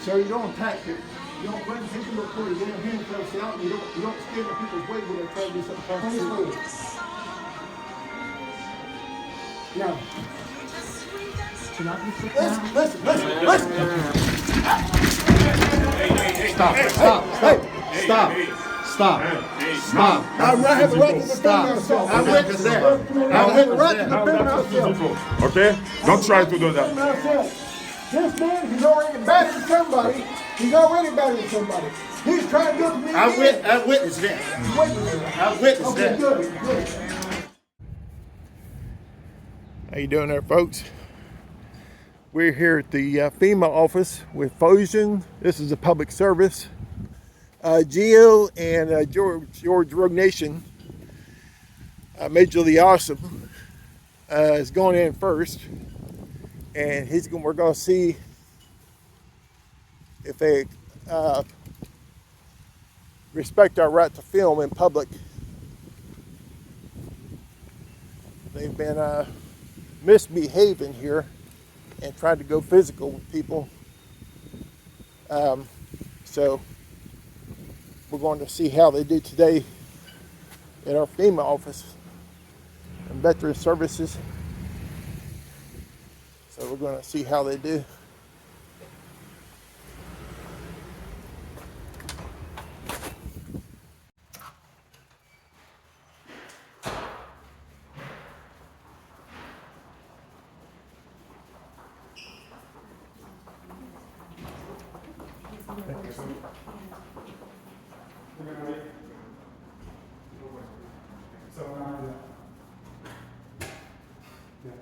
Sir, you don't attack people. You don't bring people before you get them handcuffs out. You don't stand in people's way when they're trying to do something constitutional. No. Listen. Stop. I have the right to defend myself. I witnessed that. I have the right to defend myself. Okay? Don't try to do that. This man, he's already battered somebody. He's trying to do it to me. I witnessed that. I witnessed that. Good. How you doing there, folks? We're here at the FEMA office with Fusion. This is a public service. Gio and George Rogue Nation, Majorly Awesome, is going in first, and we're going to see if they respect our right to film in public. They've been misbehaving here and tried to go physical with people. So we're going to see how they do today at our FEMA office and Veteran Services. So we're going to see how they do.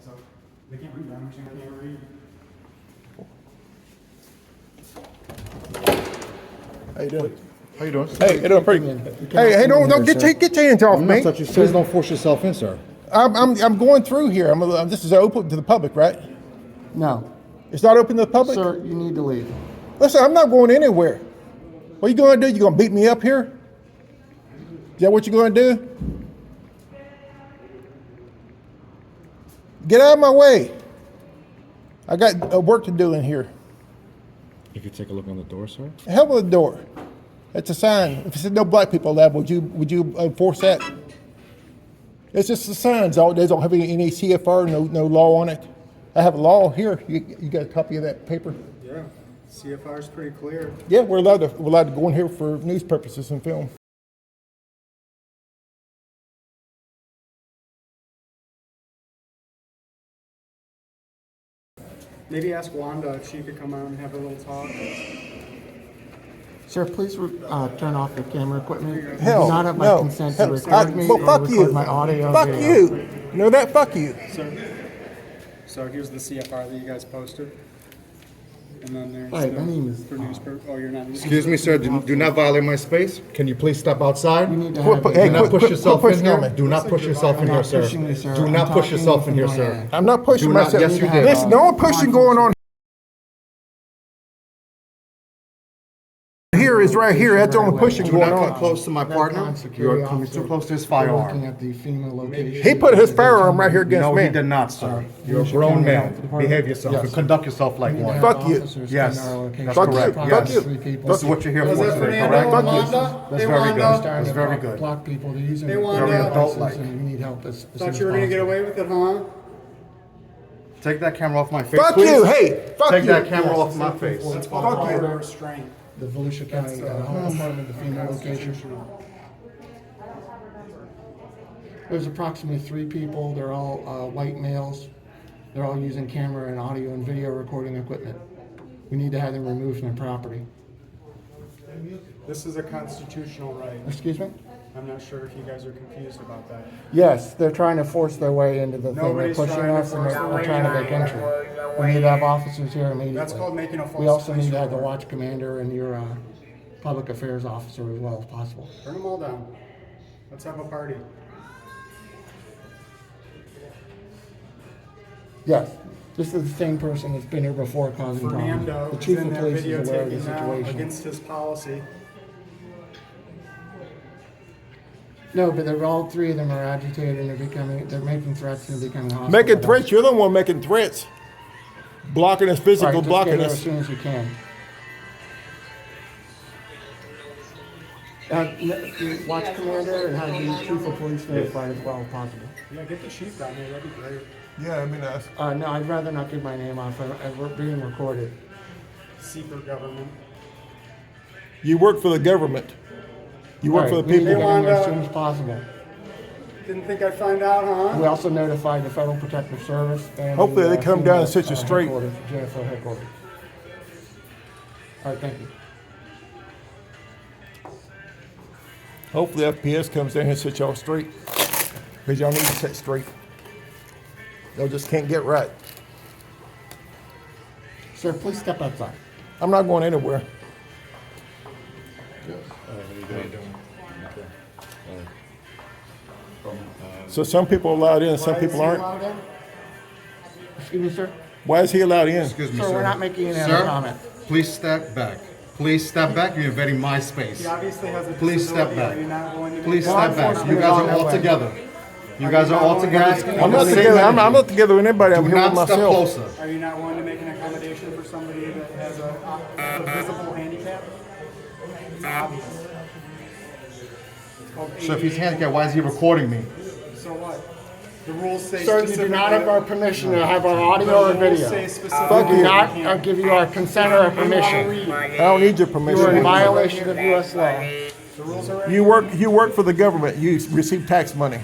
So they can't read. I understand they can't read. How you doing? How you doing? Hey, you doing pretty good. Hey, don't get your hands off me. Please don't force yourself in, sir. I'm going through here. This is open to the public, right? No. It's not open to the public? Sir, you need to leave. Listen, I'm not going anywhere. What are you going to do? You going to beat me up here? Is that what you're going to do? Get out of my way. I got work to do in here. You could take a look on the door, sir. The hell with the door. That's a sign. If it said no black people allowed, would you enforce that? It's just the signs. They don't have any CFR, no law on it. I have a law here. You got a copy of that paper? Yeah, CFR is pretty clear. Yeah, we're allowed to go in here for news purposes and film. Maybe ask Wanda if she could come out and have a little talk. Sir, please turn off the camera equipment. Hell, you do not have my no. consent Hell, to record me well, or fuck record you. my audio. Fuck video. you. You know that? Fuck you. So here's the CFR that you guys posted. And then there's Hi, my name is for news oh, you're not. Excuse me, sir. Do not violate my space. Can you please step outside? You need to have Hey, Do not push yourself in pushing on here. me. Do not push yourself in I'm here, not sir. pushing you, sir. Do I'm not push talking yourself in here, from sir. my end. I'm not pushing Do not- myself. yes, you did. Listen, no one pushing going on. Here is right here. That's the only pushing Do going not come on. close to my partner. You're coming too close to his We're looking firearm. at the FEMA location. He put his firearm right here against No, me. he did not, sir. You're a grown man. Behave yourself and conduct yourself like one. Fuck you. Yes, that's Fuck you. correct. Fuck Yes. you. This is what you're here for today, correct? Fuck you. That's very good. That's very good. Block people. They're using Hey, their Wanda. Very adult-like. and we need help as soon Thought as you were gonna get possible. away with it, huh? Take that camera off my face, Fuck please. you. Hey, fuck Take you. that camera off my face. It's Fuck called you. order of restraint. The Volusia County Health Department, the FEMA location. There's approximately 3 people. They're all white males. They're all using camera and audio and video recording equipment. We need to have them removed from the property. This is a constitutional right. Excuse me? I'm not sure if you guys are confused about that. Yes, they're trying to force their way into the thing. They're Nobody's pushing trying to us and force they're their way trying to in. make entry. We need to have officers here immediately. That's called making a false We also police need to have the report. watch commander and your public affairs officer as well if possible. Turn them all down. Let's have a party. Yes, this is the same person that's been here before causing Fernando problems. The is chief in of there police is aware of the videotaping now situation. against his policy. No, but they're all 3 of them are agitated and they're making threats and becoming hostile. Making with us. threats. You're the one making threats. Blocking us, All physical right, just blocking get here us. as soon as you can. The watch commander and have the chief of police notified as well if possible. Yeah, get the chief down there, that'd be great. Yeah, I mean, that's. No, I'd rather not give my name off. We're being recorded. Secret government. You work for the government. You work for the We need to people. get in there as soon as possible. Didn't think I'd find out, huh? We also notified the Federal Protective Service and Hopefully they come down and FEMA, set you straight. headquarters, JFO headquarters. All right, thank you. Hopefully FPS comes down here and sets y'all straight. Because y'all need to set straight. Y'all just can't get right. Sir, please step outside. I'm not going anywhere. So some people are allowed in and some people aren't. Excuse me, sir? Why is he allowed in? Excuse me, Sir, sir. we're not making any other Sir, comment. please step back. Please step back. You're invading my space. He obviously has a Please step disability. back. Are you not willing to Please make step back. You guys are all together. You guys are all together. I'm not together. I'm not together with anybody. I'm Do here with not step myself. closer. Are you not willing to make an accommodation for somebody that has a visible handicap? It's obvious. It's called So if he's ADA. handicapped, why is he recording me? So what? The rules say Sir, you do not have our permission to have our audio or video. say We specifically do you. not give you our consent or our permission. I don't need your You are in permission. violation of U.S. law. The rules are right. You work for the government. You receive tax money.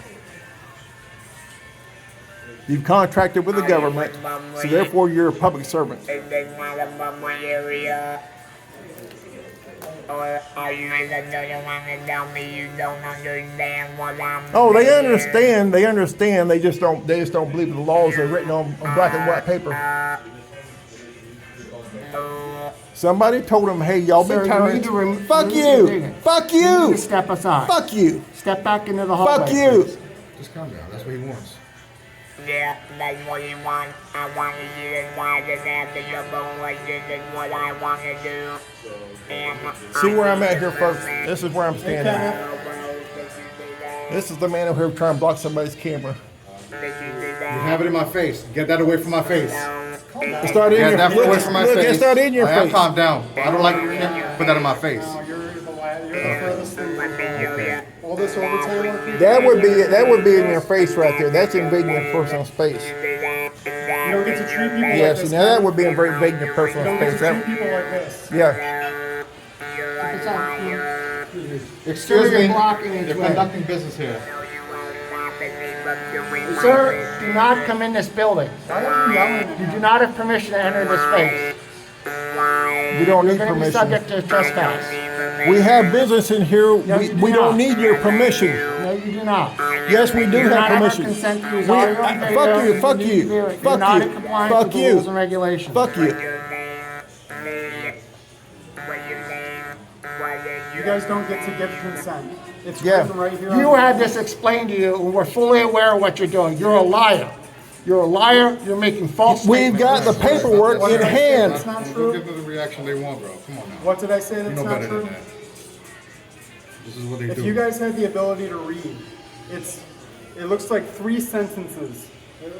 You've contracted with the government, so therefore you're a public servant. Is this not a bubble area? Or are you another one to tell me you don't understand what I'm Oh, they saying? understand. They understand. They just don't believe the laws are written on black and white paper. Somebody told them, "Hey, y'all Sir, be you tyrants." need to rem- Fuck you need to you. dig it. Fuck You need you. to step aside. Fuck you. Step back into the hallway. Fuck you. please. Just calm down. That's what he wants. Yeah, that's what you want. I want to use why this after your boy. This is what I want to do. And See where I'm at here, folks. This is where I'm standing. This is the man over here trying to block somebody's camera. You have it in my face. Get that away from my face. It's not in Get your that away face. from my Look, face. it's not in your I am face. calm down. I don't like you can't put that in my face. No, you're the furthest thing. All this overtime work. That would be in your face right there. That's invading your personal space. You don't get to treat people like Yes, this. now that would be invading your You personal don't get space. to treat people like this. Yeah. Excuse me. You're blocking each They're way. conducting business here. Sir, do not come in this building. You do not have permission to enter this space. We don't You're need going to be permission. subject to trespass. We have business in here. No, you do We don't not. need your permission. No, you do not. Yes, we do You do have not have our permission. consent to use We- audio and video. fuck you, fuck need you, to be- You're fuck not you, in compliance fuck with the you. rules and regulations. Fuck you. You guys don't get to give consent. It's Yeah. written right here. You had this explained to you, and we're fully aware of what you're doing. You're a liar. You're a liar. You're making false We've statements. got the paperwork in hand. That's not Don't true. give them the reaction they want, bro. Come on now. What did I say You that's know not better true? than that. This is what they If do. you guys had the ability to read, it looks like 3 sentences.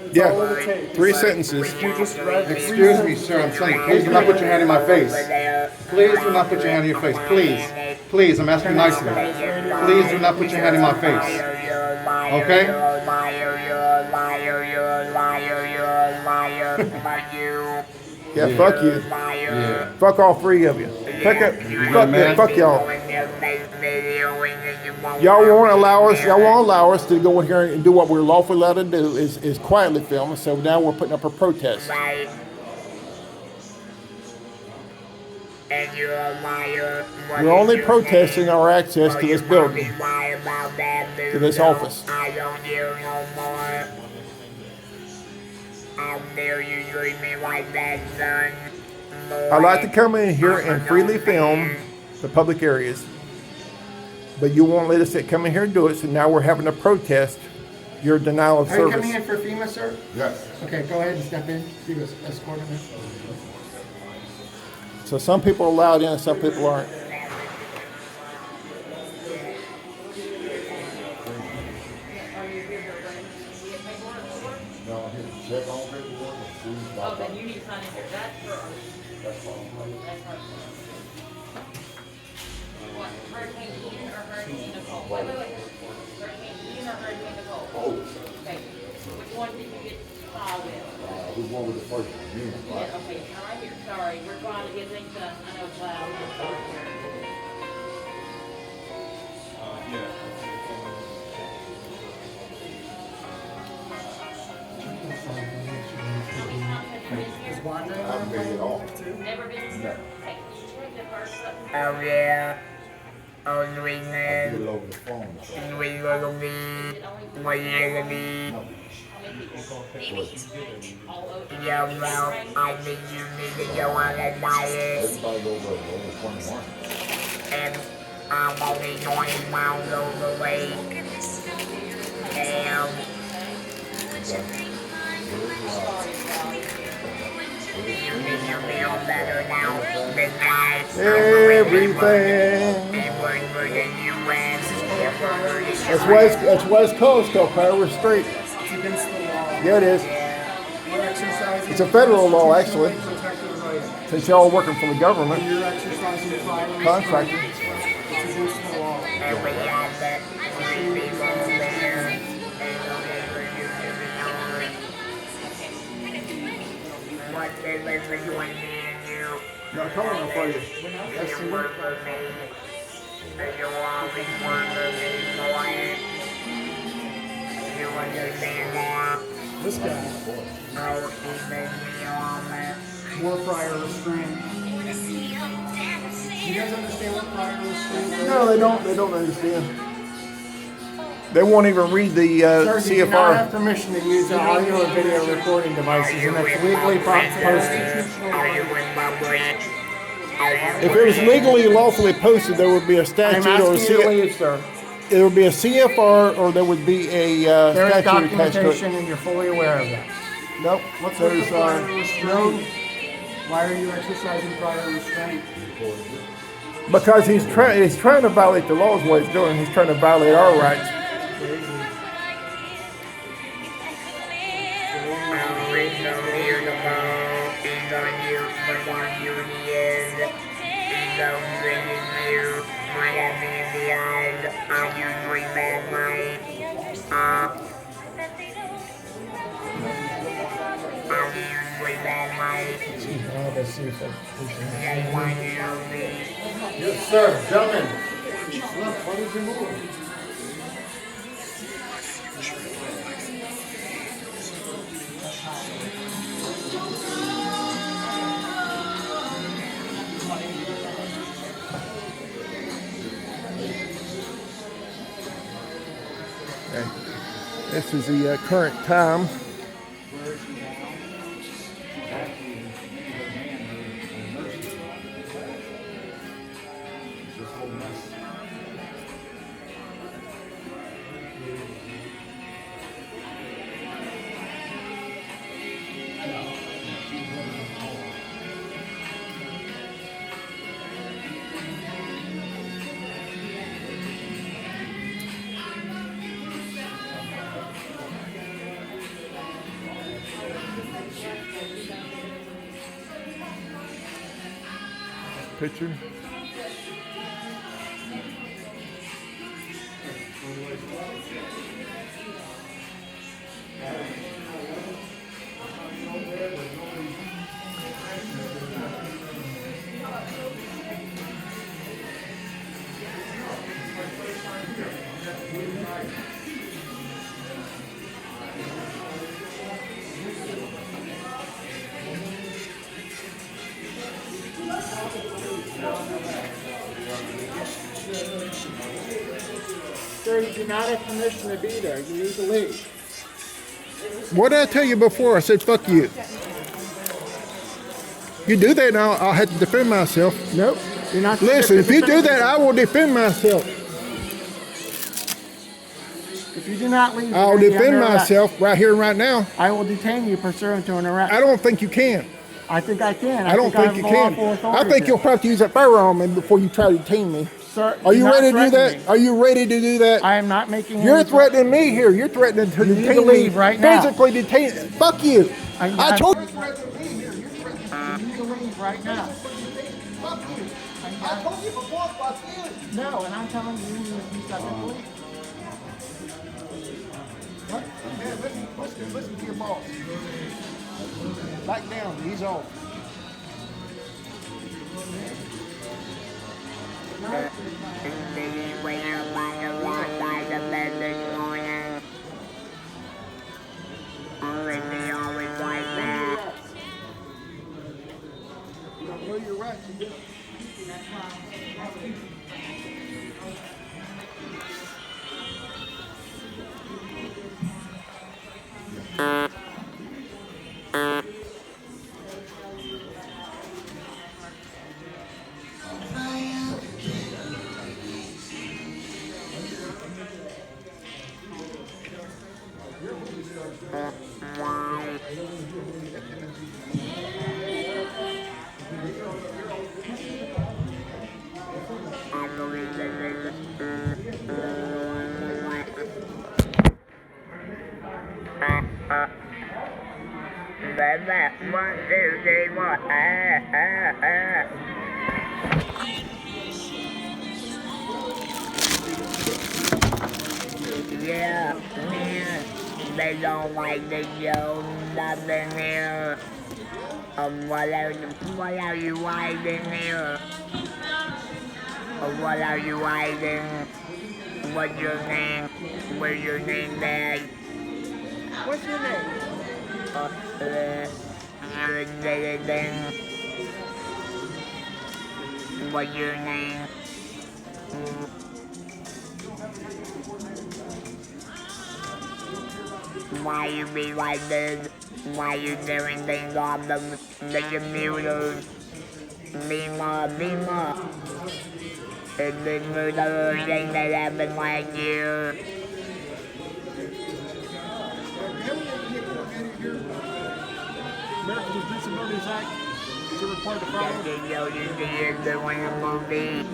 It's Yeah. all it takes. 3 sentences. You just read 3 Excuse me, sir. I'm telling you, please do not put your hand in my face. Please do not put your hand in your face. Please. Please, I'm asking nicely. Please do not put your hand in my face. Okay? Yeah, fuck you. Yeah. Fuck all 3 of you. Fuck y'all. Y'all won't allow us to go in here and do what we're lawfully allowed to do is quietly film. So now we're putting up a protest. And you're a liar. We're only protesting our access to this building. To this office. I don't hear no more. How dare you treat me like that, son? I like to come in here and freely film the public areas. But you won't let us come in here and do it, so now we're having to protest your denial of Are you service. coming in for FEMA, sir? Yes. Okay, go ahead and step in. Give us escort him in. So some people are allowed in and some people aren't. Oh, then you need to sign in here. That's for our. That's part. want Hurricane Ian or Hurricane Nicole? Wait. Hurricane Ian or Hurricane Nicole? Okay. Which one did you get with? We won with the first one. Yeah, okay, now right here, sorry, we're trying to get things done, I know it's loud. I've made it all. Never been in here? Okay, check the first button. Oh yeah. Oh, I did it over the phone. So. we gonna be. What you gonna be? All over. Yo, well, I think you need to go on a diet. Everybody over 21. And I'm only 20 miles overweight. Damn. You think you feel better now? Because Everything. everyone for the U.S. That's West Coast, though, Power Street. It's against the law. Yeah, it is. You're exercising. It's a federal law, actually, Protected right. since y'all are working for the government. You're exercising prior. Contractor. It's against the law. And we have that 3 people over there. And okay for you to be on. What difference between me and you? No, come on for you. You work for me. And you always work for me, boy. You understand that? This guy, Oh, he made me on that. more prior restraint. You guys understand what prior restraint is? No, they don't. They don't understand. They won't even read the Sir, you do not have CFR. permission to use the audio and video recording devices, and it's legally posted. Are you with my brain? If it was legally lawfully posted, there would be a I'm statute or a asking you to leave, sir. there would be a CFR or there would be a There is statute attached to it. documentation, and you're fully aware of that. Nope. What's with the There's prior restraint? Why are you exercising prior restraint? because he's trying to violate the laws. What he's doing, he's trying to violate our rights. Yes, sir. Gentlemen. Okay. This is the current time. Picture. Sir, you do not have permission to be there. You need to leave. What did I tell you before? I said, fuck you. You do that, and I'll have to defend myself. Nope. You're not. Listen, if you do that, I will defend myself. If you do not leave, I'll you're gonna be defend under arrest. myself right here and right now. I will detain you pursuant to an arrest. I don't think you can. I think I can. I don't think have you the can. lawful I authority think to. you'll probably use that firearm before you try to detain me. Sir, Are you not ready to do threaten that? me. Are you ready to do that? I am not making. You're any threatening me here. You're threatening to You need detain to me. leave right now. Physically detain. Fuck you. I told you. You need to leave right now. Fuck you. I told you before, fuck you. No, and I'm telling you, you suck at police. What? Man, listen to your boss. Back down, he's off. Where by the roadside of bed this morning. Only me always like that. You don't know your rights, you do. One, two, three, four. Yeah, man, they don't like the show, nothing here. What are you hiding here? What are you hiding? What's your name? Where's your name tag? What's your name? What's your name? Why you be like this? Why you doing things on the computers? FEMA. It's this murder thing that happened last year. Americans with Disabilities Act is required to follow. Just so you see it doing a movie.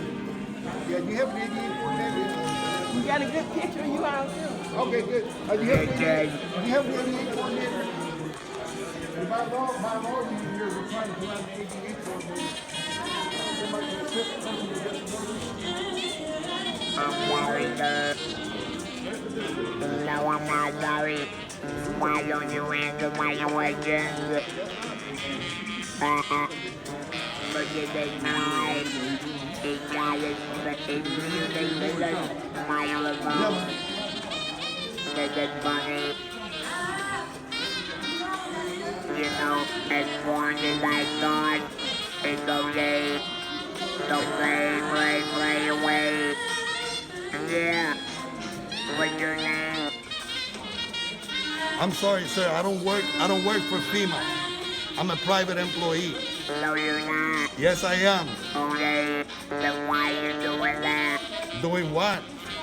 Yeah, do you have an 88 coordinator? You got a good picture of you out there. Okay, good. Do you have an 88 coordinator? And by law, you're required to have an 88 coordinator. Somebody can assist a person with disabilities. I'm worried, No, I'm not sorry. Why don't you answer my questions? Look at this guy. This guy is using my phone. This is funny. You know, as long as I thought it's okay. So play away. Yeah. What's your name? I'm sorry, sir. I don't work for FEMA. I'm a private employee. No, you're not. Yes, I am. Okay, then why are you doing that? Doing what?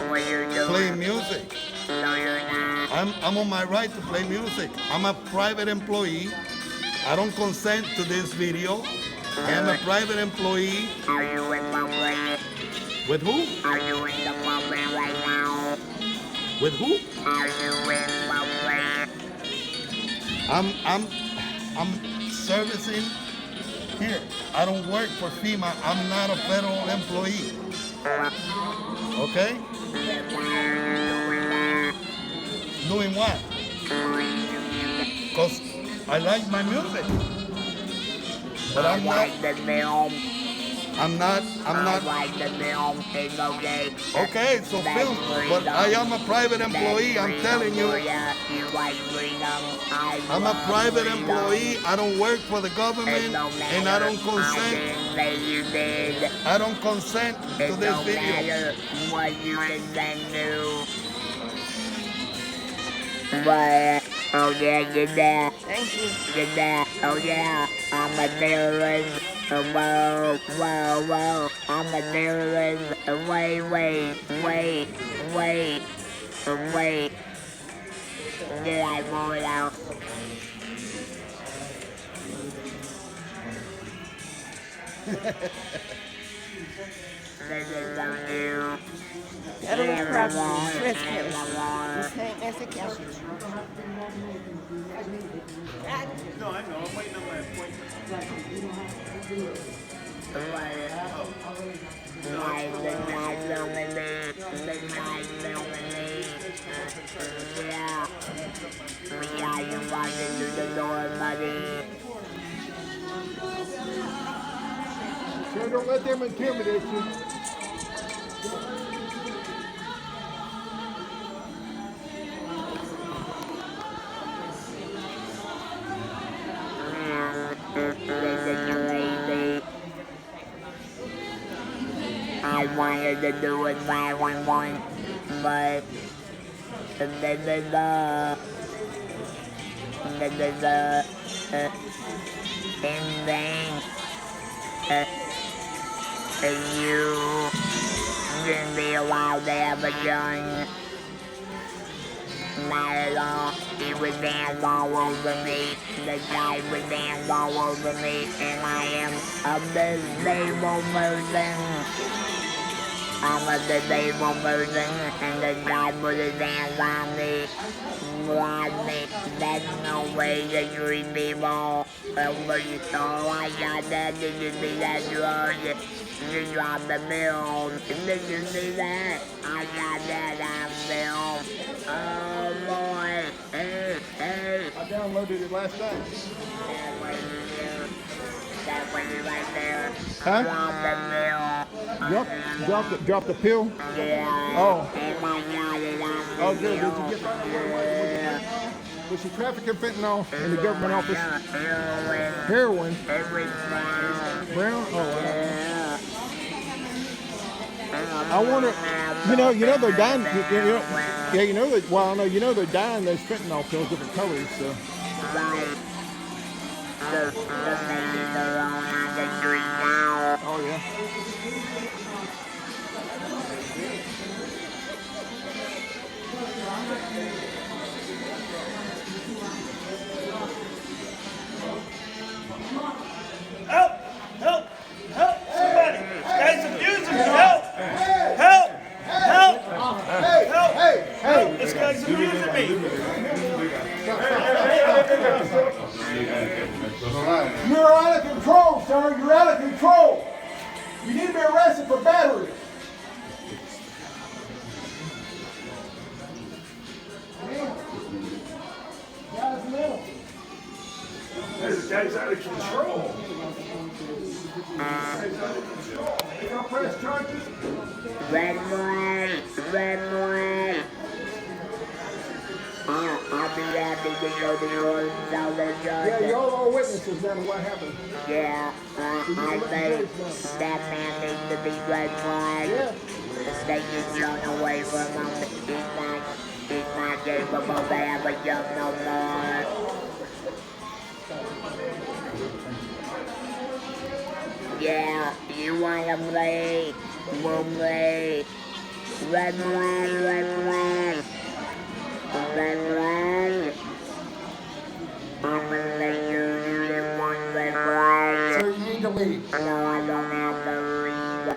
What are you doing? Playing music. No, you're not. I'm on my right to play music. I'm a private employee. I don't consent to this video. I'm a private employee. Are you in public? With who? Are you in the public right now? With who? Are you in public? I'm servicing here. I don't work for FEMA. I'm not a federal employee. Okay? Then why are you doing that? Doing what? Because I like my music. But I'm not. like the film. I'm not. I like the film. It's okay. Okay, so film. But I am a private employee. I'm telling you. You like freedom. I'm a private employee. I don't work for the government, and I don't consent. I don't consent to this video. What you consent to. But, oh yeah, you're there. Thank you. You're there. Oh yeah, I'm a terrorist. Whoa. I'm a terrorist. Wait. Did I pull it out? This is so new. Federal property, trespass. This ain't Massachusetts. No, I know. I'm waiting on my appointment. Yeah, you walk into the door, buddy. Sir, don't let them intimidate you. I wanted to do it 911, but the in vain. You shouldn't be allowed to have a gun. Not at all. He was hands all over me. The guy was hands all over me, and I am a disabled person. I'm a disabled person, and the guy put his hands on me. Me. That's no way to treat people. But you saw I got that. Did you see that drug? You dropped the bill. Did you see that? I got that on film. Oh boy. Hey. I downloaded it last night. That one right there. Huh? Drop the bill. Drop the pill? Yeah. Oh. And I got it on Oh, the good. Did you bill. get that? Was she trafficking fentanyl in the government office? Heroin? Brown? Oh, wow. I wonder, you know they're dying, you know they're dying those fentanyl pills, different colors, so. Oh, yeah. Help! Help! Help! Somebody! This guy's abusing me! Help! Help! Help! Help! Help! This guy's abusing me! You're out of control, sir. You're out of control. You need to be arrested for battery. Guy's mental. This guy's out of control! You gonna press charges? Red light. I'll be happy to go to your Southern Yeah, Georgia. y'all are witnesses now to what happened. Yeah, I think that man needs to be red flagged. Yeah. They get Shawn away from him. He's not capable to have a gun no more. Yeah, you wanna play? We'll play. Red flag. I'm gonna let you do one red flag. Sir, you need to leave. No, I don't have to leave.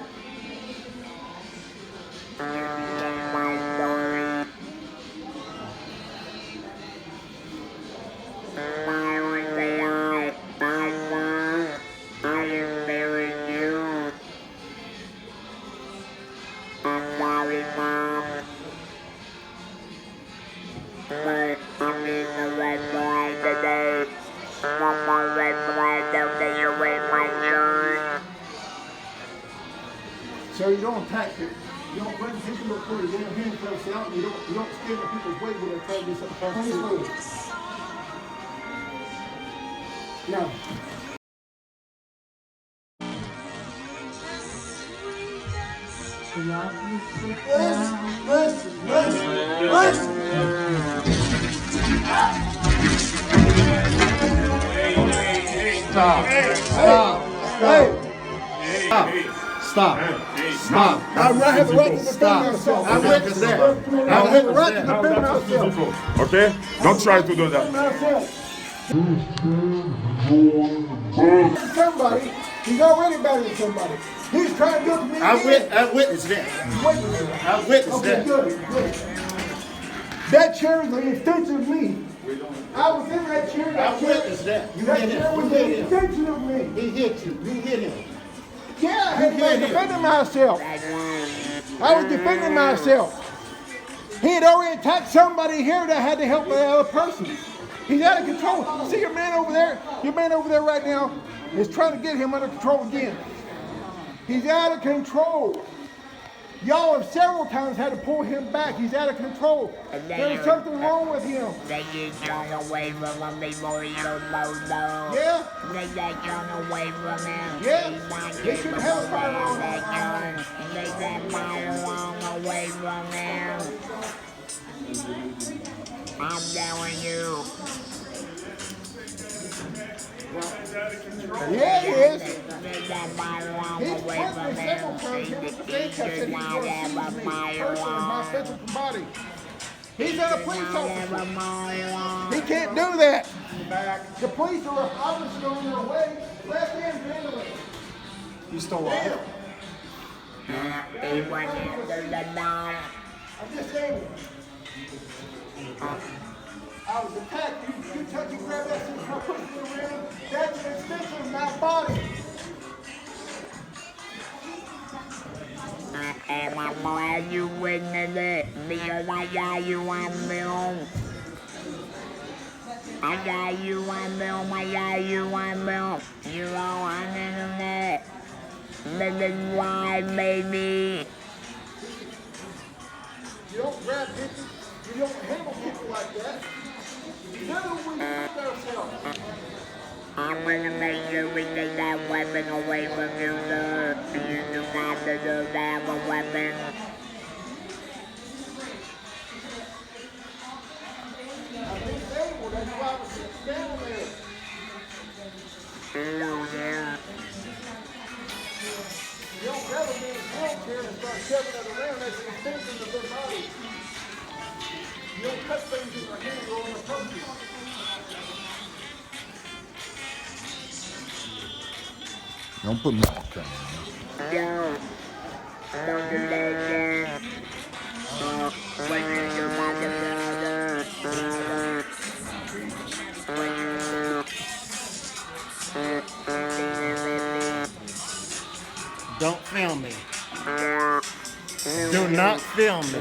You know my story. I would say I'm wrong. I am very new. I'm sorry, Mom. But I'm in the red flag today. One more red flag, they'll take away my gun. So you don't attack people. You don't bring people up for your damn handcuffs out. You don't stand in people's way when they're trying to do something. Please leave. No. Stop. I have the right to defend myself. I witnessed that. I have the right to defend myself. Okay? Don't try to do that. Somebody, he's already battered somebody. He's trying to do it to me. I witnessed that. I witnessed Okay, that. good. That chair is an extension of me. I was in that chair. I witnessed that. You That hit chair him. was You an hit him. extension of me. He hit you. You hit him. Yeah, I had to defend myself. I was defending myself. He had already attacked somebody here that had to help the other person. He's out of control. See your man over there? Your man over there right now is trying to get him under control again. He's out of control. Y'all have several times had to pull him back. He's out of control. There's something wrong with him. They just run away from him before you know, no. Yeah? They just run away from him. Yeah. He's not They getting shouldn't have a firearm. that gun. They just run away from him. I'm telling you. Yeah, he is. They just run He's away punched from me several him. times. Here's the He thing, I said does he's not going to have shoot a me personally, my firearm. physical body. He's not a police Have officer. a firearm. He can't do that. The police are obviously on their way. Let them handle it. You still alive? He went into the door. I'm just saying. I was attacked. You touch and grab that thing, start pushing it around. That's an extension of my body. And I'm glad you witnessed it because I got you on film. I got you on film. I got you on film. You're all on the internet. This is live, baby. You don't grab people. You don't handle people like that. None of we defend ourselves. I'm gonna make sure we take that weapon away from you, sir. You do not deserve to have a weapon. I've been disabled. That's why I was sitting down there. No, yeah. You don't grab a man's wheelchair and start shoving it around. That's an extension of their body. You don't cut things in their hand or on their person. Don't put me on camera. Don't do that, when you do my Don't film me. Do not film me.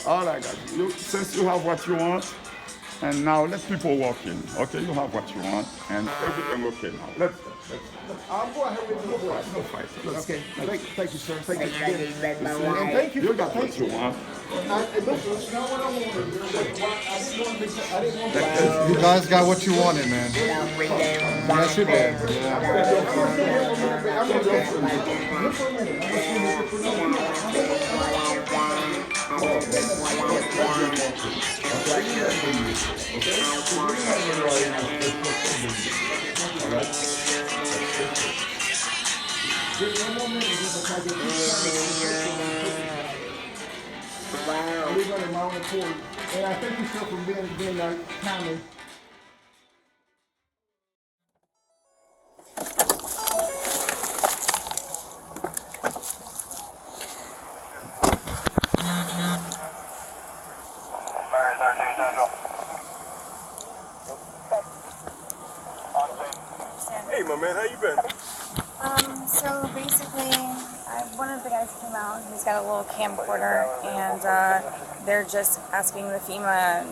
All right, guys. Since you have what you want, and now let people walk in. Okay, you have what you want, and everything okay now. Let's I'll go ahead with the no fight. Let's Okay, thank you, sir. Thank you. and And thank you You for got what you want. Listen, it's not what I wanted. I didn't want to. You guys got what you wanted, man. Yes, you did. And I thank you, sir, for being timely. Hey, my man, how you been? So basically, one of the guys came out, he's got a little camcorder, and they're just asking the FEMA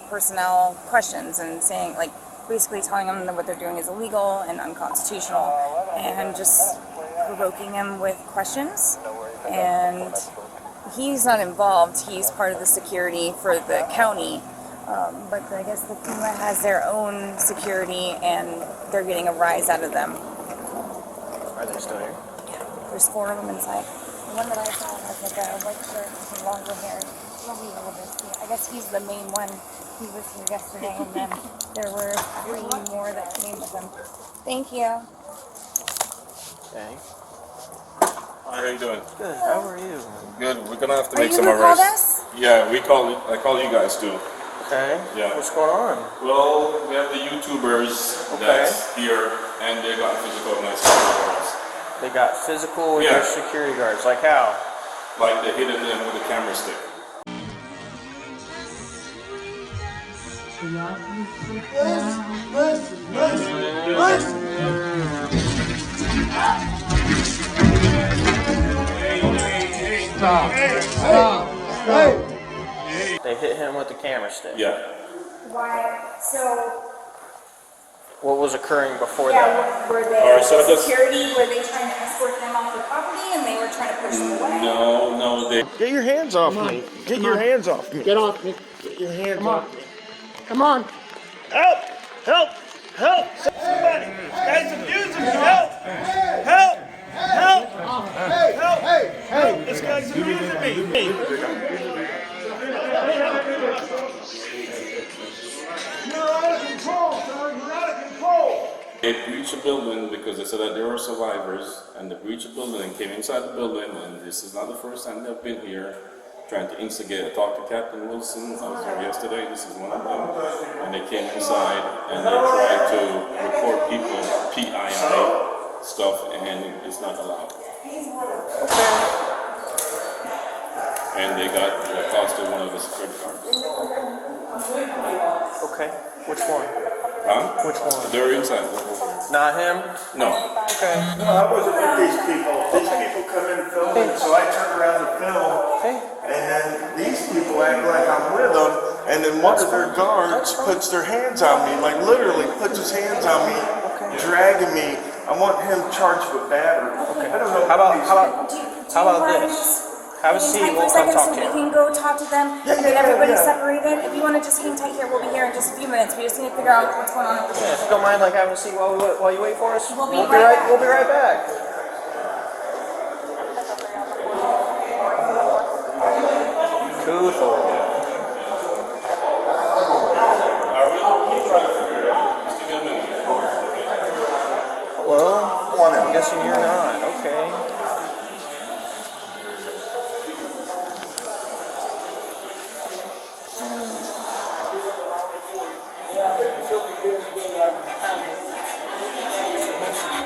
personnel questions and saying, like, basically telling them that what they're doing is illegal and unconstitutional, and just provoking him with questions. And he's not involved, he's part of the security for the county, but I guess the FEMA has their own security, and they're getting a rise out of them. Are they still here? There's 4 of them inside. The one that I saw has like a white shirt with longer hair. He'll be able to see. I guess he's the main one. He was here yesterday, and then there were 3 more that came with him. Thank you. Okay. Hi, how you doing? Good. How are you? Good. We're gonna have to Are make you some who called arrests. us? Yeah, I call you guys too. Okay. Yeah. What's going on? Well, we have the YouTubers that's here, and they got physical and security They got physical with Yeah. their security guards. Like how? like they hit them with a camera stick. Listen. Stop. Stop. Stop. They hit him with the camera stick. Yeah. Why? So, What was occurring before yeah, that? were they Alright, so just- security? Were they trying to escort them off the property and they were trying to push them away? No, they. Get your hands off me. Get your hands off me. Get off me. Get your hands Come on. off me. Come on. Help! Help! Help! Somebody! This guy's abusing me! Help! Help! Help! Help! Help! This guy's abusing me! You're out of control, sir. You're out of control. They breached a building because they said that there were survivors, and they breached a building and came inside the building, and this is not the first time they've been here trying to instigate. I talked to Captain Wilson, I was here yesterday, this is one of them, and they came inside and they tried to record people PII stuff, and it's not allowed. And they costed one of his credit cards. Okay. Which one? Huh? Which one? They're inside. Not him? No. Okay. No, I wasn't with these people. These people come in filming, so I turn around to film. And then these people act like I'm with them. And then one of their guards puts their hands on me, like literally puts his hands on me, dragging me. I want him charged with battery. Okay. I don't know. How about Do this? Have a seat. hang We'll for a come second talk so to we you. can go talk to them and get everybody separated? If you want to just hang tight here, we'll be here in just a few minutes. We just need to figure out what's going on over Yeah, here. if you don't mind, like having a seat while you wait for us. We'll be right back. We'll be right back. Cool. Well, I'm guessing you're not. Okay.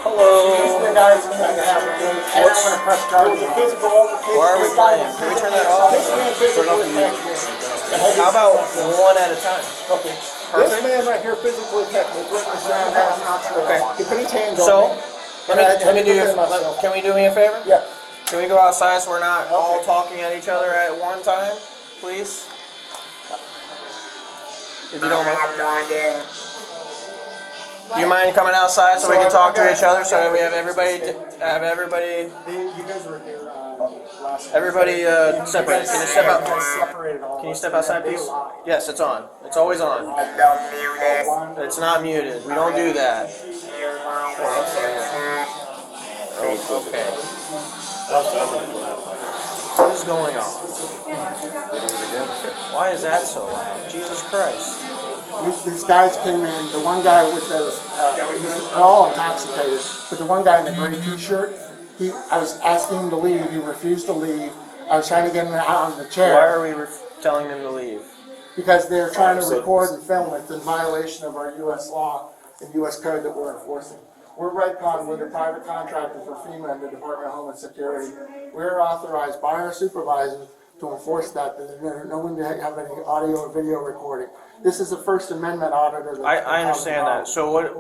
Hello. Guys, I'm going to have a good. I don't want to press charges. Why are we playing? Can we turn that off? How about one at a time? Okay. This man right here physically attacked me. Witness down, that's not true. Okay. He put his hands So, on me. can we do me a favor? Yeah. Can we go outside so we're not all talking at each other at one time, please? If you don't mind. Do you mind coming outside so we can talk to each other so that we have everybody You guys were here last. separated? Can you step out? Separated all. Can you step outside, please? Yes, it's on. It's always on. It's not muted. We don't do that. Okay. What is going on? Why is that so loud? Jesus Christ. These guys came in, the one guy with those, they're all intoxicated, but the one guy in the gray t-shirt, I was asking him to leave, he refused to leave. I was trying to get him out on the chair. Why are we telling him to leave? Because they're trying to record and film it in violation of our U.S. law and U.S. code that we're enforcing. We're Redcon, we're the private contractor for FEMA and the Department of Homeland Security. We're authorized by our supervisors to enforce that. There's no one to have any audio or video recording. This is a First Amendment auditor. I understand that. So what?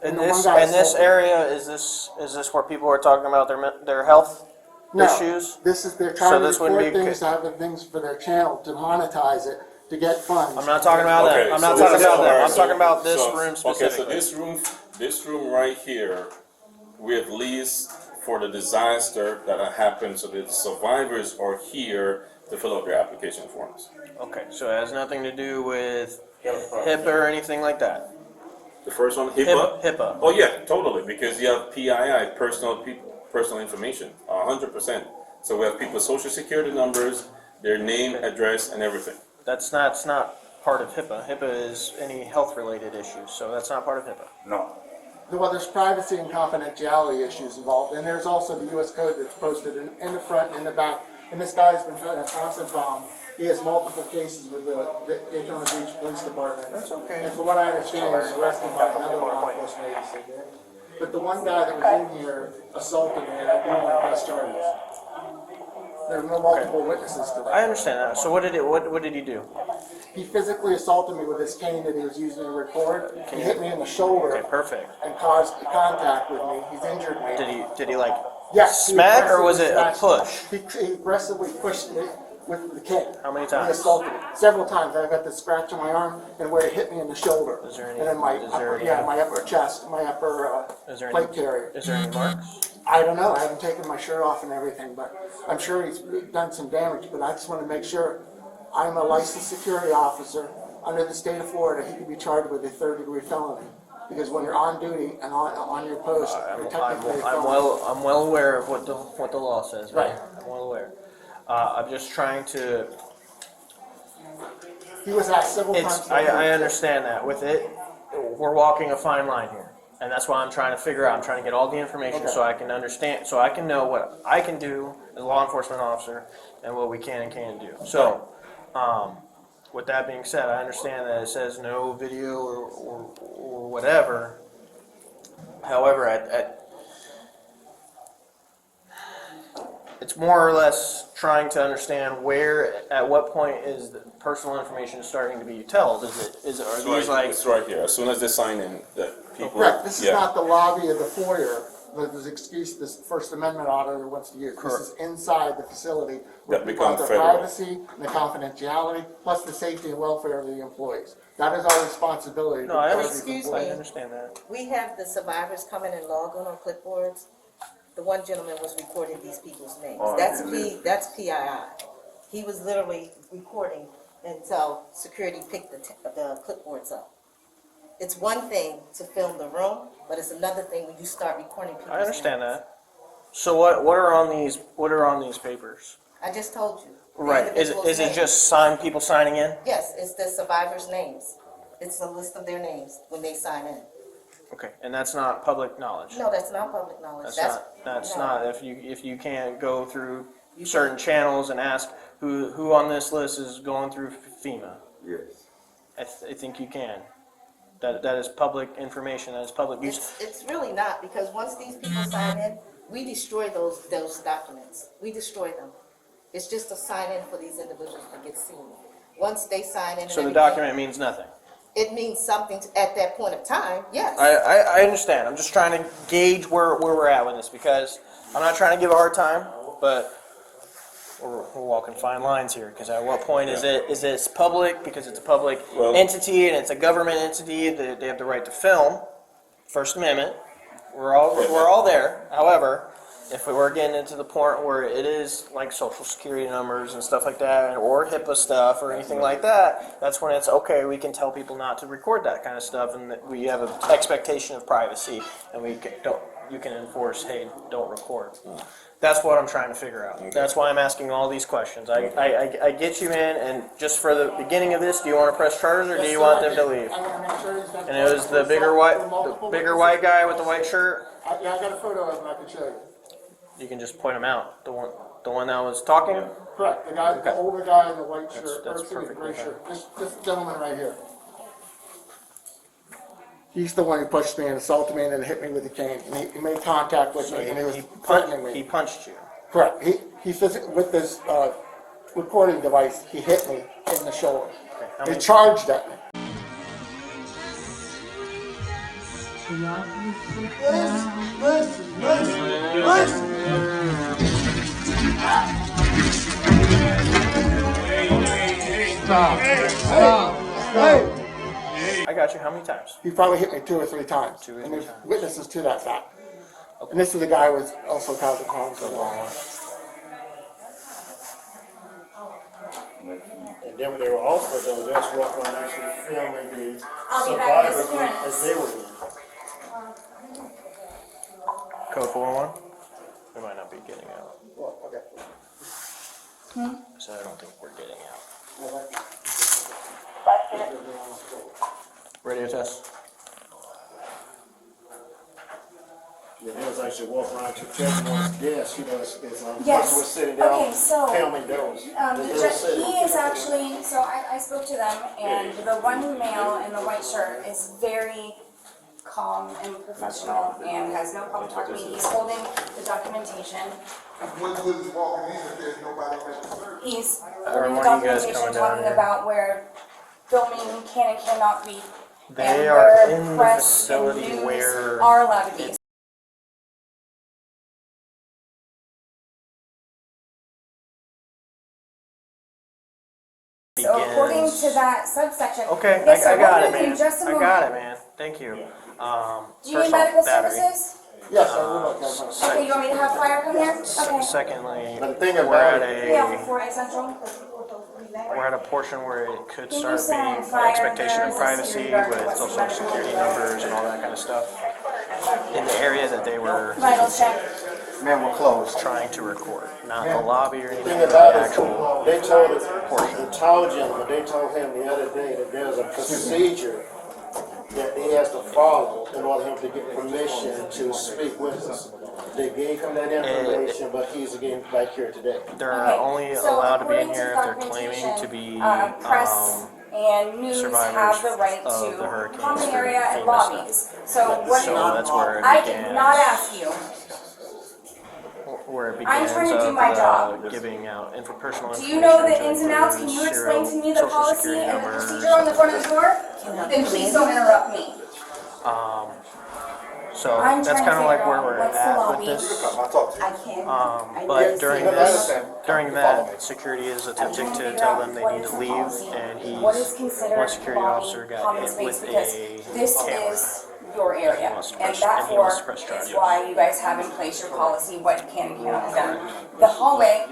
In this area, is this where people are talking about their health issues? This is they're trying to record things to have things for their channel to monetize it to get funds. I'm not talking about that. I'm not talking about that. I'm talking about this room specifically. Okay, so this room right here, we have leased for the disaster that happened, so the survivors are here to fill out their application forms. Okay, so it has nothing to do with HIPAA or anything like that. The first one, HIPAA? HIPAA. Oh yeah, totally, because you have PII, personal information, 100%. So we have people's social security numbers, their name, address, and everything. That's not part of HIPAA. HIPAA is any health-related issues, so that's not part of HIPAA. No. Well, there's privacy and confidentiality issues involved, and there's also the U.S. code that's posted in the front and in the back. And this guy's been in a constant bomb. He has multiple cases with the Daytona Beach Police Department. That's okay. And from what I understand, he was arrested by another law enforcement agency. But the one guy that was in here assaulted me, and I didn't want to press charges. There were no multiple witnesses to that. I understand that. So what did he do? He physically assaulted me with his cane that he was using to record. He hit me in the shoulder. Okay, perfect. And caused contact with me. He's injured me. Did he like Yes. he Smack or was it a aggressively push? smashed me. He aggressively pushed me with the cane. How many He times? assaulted me several times. I got the scratch on my arm and where it hit me in the shoulder. Is there any- and then my is there upper, any- yeah, my upper chest, my upper Is there plate any, carrier. is there any marks? I don't know. I haven't taken my shirt off and everything, but I'm sure he's done some damage. But I just want to make sure I'm a licensed security officer under the state of Florida. He can be charged with a third-degree felony because when you're on duty and on your post, you're technically a felon. I'm well aware of what the law says. Right. I'm well aware. I'm just trying to. He was asked several times. I understand that. With it, we're walking a fine line here, and that's why I'm trying to figure out. I'm trying to get all the information so I can understand, so I can know what I can do as a law enforcement officer and what we can and can't do. So, with that being said, I understand that it says no video or whatever. However, it's more or less trying to understand where, at what point is the personal information starting to be told? Are these like? It's right here. As soon as they sign in, that people. Correct. This is not the lobby of the foyer. There's excuse this First Amendment auditor wants to use. Correct. This is inside the facility where That people have becomes their federal. privacy and the confidentiality, plus the safety and welfare of the employees. That is our responsibility. No, I to protect these understand. employees. I understand that. We have the survivors come in and log on clipboards. The one gentleman was recording these people's names. That's PII. He was literally recording until security picked the clipboards up. It's one thing to film the room, but it's another thing when you start recording people's I understand names. that. So what are on these? What are on these papers? I just told you. The Right. Is individual's it name. just people signing in? Yes, it's the survivors' names. It's a list of their names when they sign in. Okay, and that's not public knowledge. No, that's not public knowledge. That's no. not. If you can't go through certain channels and ask who on this list is going through FEMA. Yes. I think you can. That is public information. That is public use. It's really not, because once these people sign in, we destroy those documents. We destroy them. It's just a sign in for these individuals to get seen. Once they sign in and So the everything, document means nothing. it means something at that point of time, yes. I understand. I'm just trying to gauge where we're at with this, because I'm not trying to give a hard time, but we're walking fine lines here. Because at what point is this public? Because it's a public entity and it's a government entity. They have the right to film. First Amendment. We're all there. However, if we were getting into the point where it is like social security numbers and stuff like that, or HIPAA stuff or anything like that, that's when it's okay. We can tell people not to record that kind of stuff, and that we have an expectation of privacy, and you can enforce, hey, don't record. That's what I'm trying to figure out. That's why I'm asking all these questions. I get you in, and just for the beginning of this, do you want to press charges or do you want them to leave? I want to make sure he's got. And it was the bigger white guy with the white shirt. Yeah, I got a photo of him. I can show you. You can just point him out. The one that was talking. Correct. The guy, the older guy in the white shirt, That's or excuse me, perfectly gray shirt. This gentleman right here. He's the one who pushed me and assaulted me and then hit me with the cane. And he made contact with me and he was threatening me. He punched you. Correct. He says with this recording device, he hit me in the shoulder. He charged at me. Stop. Hey. I got you. How many times? He probably hit me 2 or 3 times. And there's witnesses to that fact. And this is the guy who was also causing harm to the law. And then they were also doing this, what one actually filming the survivors as they were in. Code 411? We might not be getting out. Well, okay. So I don't think we're getting out. Radio test. Yeah, they was actually walking around to everyone's desk, Yes. we're sitting down Okay, so, filming those. he is actually, so I spoke to them, and the one male in the white shirt is very calm and professional and has no problem talking to me. He's holding the documentation. Who's walking in if there's nobody there? He's I holding the remind you guys documentation coming down talking here. about where filming can and cannot be. They and are where in the press facility and news where are allowed to be. that subsection. Okay, Yes, sir. I got Hold it, on in man. just a I moment. got it, man. Thank you. Do you First need off, medical battery. services? Yes, I would like that. Okay, you want me to have fire come there? Okay. Secondly, But the thing we're about at it- Yeah, a for 4A Central. we're at a portion where it could Can you start send being fire expectation of there, privacy security guard, with what's the social security numbers and all that kind of stuff in the area that they were Vital check. Man, we're closed. trying to record, not the lobby or The anything. thing about The it, actual they told the tall gentleman, they told him the other day that there's a procedure that he has to follow in order for him to get permission to speak with us. They gave him that information, but he's again back here today. They're only So allowed to be in according here to if they're claiming to be press and news survivors have the right of the to hurricanes come through area and FEMA lobbies. So what So that's where it I begins. did not ask you. Where it I'm begins trying to do of my job. giving out personal Do information. you know the to ins and outs? Can include you explain to me the social policy security and the numbers. procedure on the front of the door? Then please don't interrupt me. So I'm that's trying to kind of like figure where out we're what's the at lobby. with this. I can't. But during this, during Follow that, me. security is attempting to tell them they need to leave, and What is considered one security lobby officer got common hit space with because a this camera. is your area, wants to and press- that and he wants for to press is charges. why you guys have in place your policy, what can and cannot be done. The hallway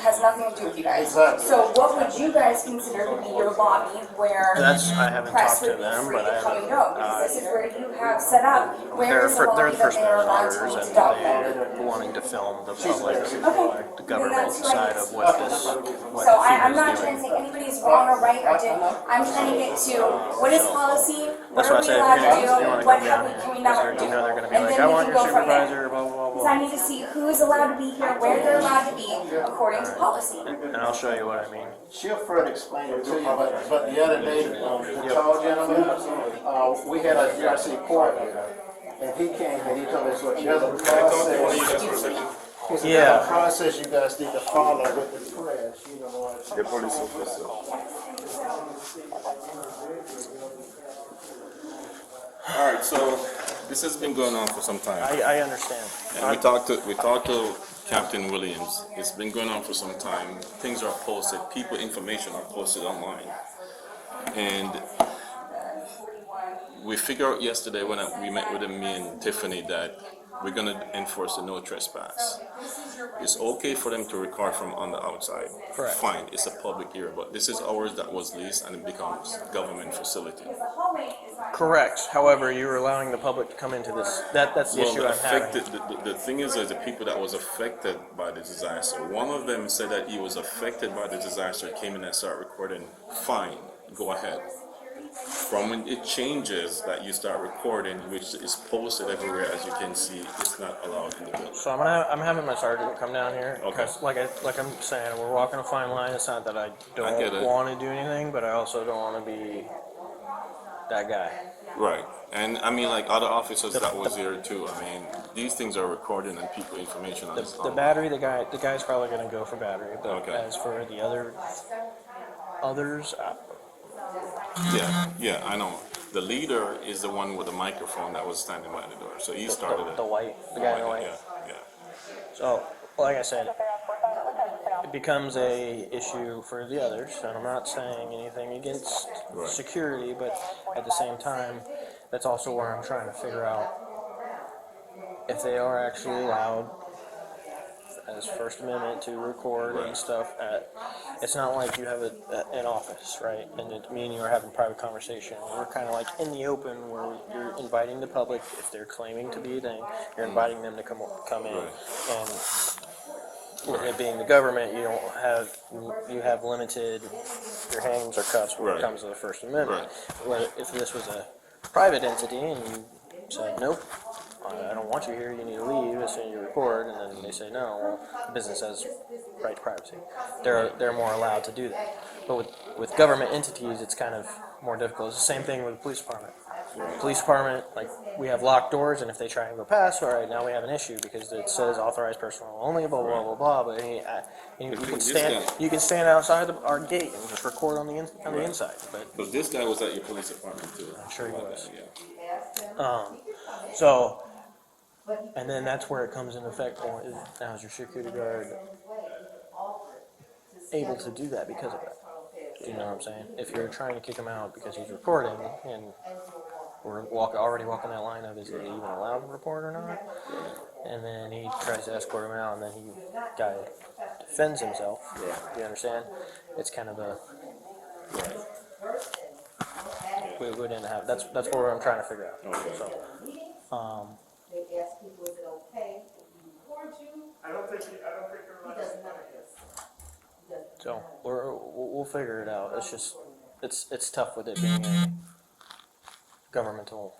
has nothing to do with you guys. Exactly. So what would you guys consider to be your lobby where I haven't press talked to would be them, free but to I come and go? Because this is where you have set up, where They're is the they're lobby the that first they are allowed responders, to and document? they're wanting to film the public, Okay. the government Then that's who I side need of to what speak this, to. what So I'm FEMA's not trying to doing. say anybody's wrong or right or did. I'm trying to get to what is policy, what That's are why I we said, allowed you to wanna do, what come down can here, we never because do. you know they're gonna be And like, then I we want can your go from there. supervisor, blah, blah, Because I blah. need to see who's allowed to be here, where they're allowed to be, according to policy. And I'll show you what I mean. She'll further explain it to you, but the other day, the tall gentleman, we had a GRC court, and he came and he told us what there's a process. He said, Yeah. there's a process you guys need to follow with the press, you know what? The police officer. All right, so this has been going on for some time. I understand. And we talked to Captain Williams. It's been going on for some time. Things are posted, information are posted online. And we figured out yesterday when we met with me and Tiffany that we're going to enforce the no trespass. It's okay for them to record from on the outside. Correct. Fine, it's a public area, but this is ours that was leased and it becomes government facility. Correct. However, you're allowing the public to come into this. That's the issue I'm having. The thing is the people that was affected by the disaster. One of them said that he was affected by the disaster, came in and started recording. Fine, go ahead. From when it changes that you start recording, which is posted everywhere, as you can see, it's not allowed in the building. So I'm having my sergeant come down here. Okay. Because like I'm saying, we're walking a fine line. It's not that I I get don't it. want to do anything, but I also don't want to be that guy. Right, and I mean, like other officers that was here too. I mean, these things are recording and people information on The battery, the guy's probably going to go for battery. But Okay. as for the others, Yeah, I know. The leader is the one with the microphone that was standing by the door. So he started it. the guy in the white. Yeah. So, like I said, it becomes a issue for the others, and I'm not saying anything against Right. security, but at the same time, that's also where I'm trying to figure out if they are actually allowed as First Amendment to record and stuff it's not like you have an office, right? And me and you are having private conversation. We're kind of like in the open where you're inviting the public, if they're claiming to be a thing, you're inviting them to come in. And with it being the government, you have limited, your hands are cuffs when it comes to the First Amendment. Where if this was a private entity and you said, nope, I don't want you here, you need to leave as soon as you record, and then they say no, well, the business has right to privacy. They're more allowed to do that. But with government entities, it's kind of more difficult. It's the same thing with the police department. Police department, like, we have locked doors, and if they try and go past, all right, now we have an issue because it says authorized personnel only, blah, blah, blah, blah, but you can stand outside our gate and just record on the inside. Because this guy was at your police department too. I'm sure he was. Yeah. So, and then that's where it comes into effect. Now is your security guard able to do that because of that? You know what I'm saying? If you're trying to kick him out because he's recording, and we're already walking that line of is it even allowed to record or not? And then he tries to escort him out, and then guy defends himself. Yeah. You understand? It's kind of a. We didn't have. That's what I'm trying to figure out. Okay. So, They ask people, is it okay if we record you? I don't think He doesn't know this. so we'll figure it out. It's just it's tough with it being a governmental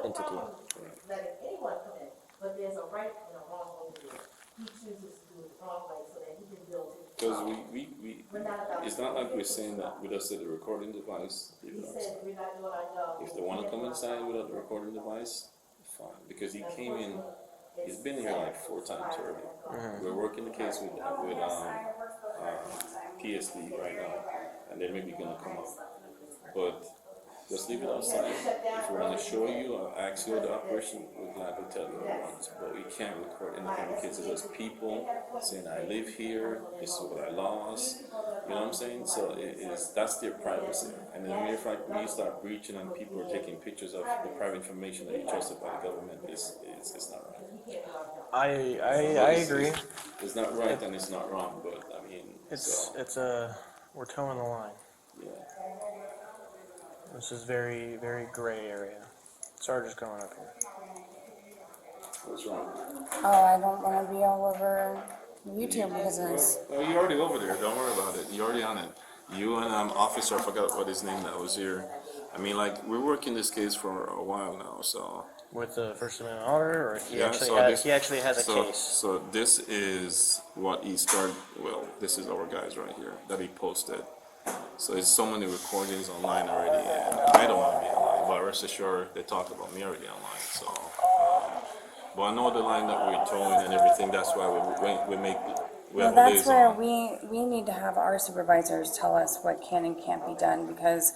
entity. Letting anyone come in, but there's a right and a wrong way to do it. He chooses to do it the wrong way so that he can build his. Because it's not like we're saying that we just said the recording device. He said, we're not doing our job. If they want to come inside without the recording device, fine. Because he came in, he's been here like 4 times already. We're working the case with PSD right now, and they're maybe gonna come up. But just leave it outside. If we want to show you or ask you the operation, we're glad to tell you at once. But we can't record independent cases. There's people saying, I live here, this is what I lost. You know what I'm saying? So that's their privacy. And then the mere fact when you start breaching and people are taking pictures of the private information that you trusted by the government, it's not right. I agree. It's not right and it's not wrong, but I mean, we're towing the line. Yeah. This is very, very gray area. Sarge's going up here. What's wrong? Oh, I don't want to be all over YouTube because of this. Well, you're already over there. Don't worry about it. You're already on it. You and officer, I forgot what his name that was here. I mean, like, we're working this case for a while now, so. With the First Amendment auditor, or he Yeah, actually has a case? So this is what he started, well, this is our guys right here that he posted. So there's so many recordings online already, and I don't want to be online, but rest assured, they talk about me already online, so. But I know the line that we're towing and everything, that's why we make, we have Well, that's where liaison. we need to have our supervisors tell us what can and can't be done, because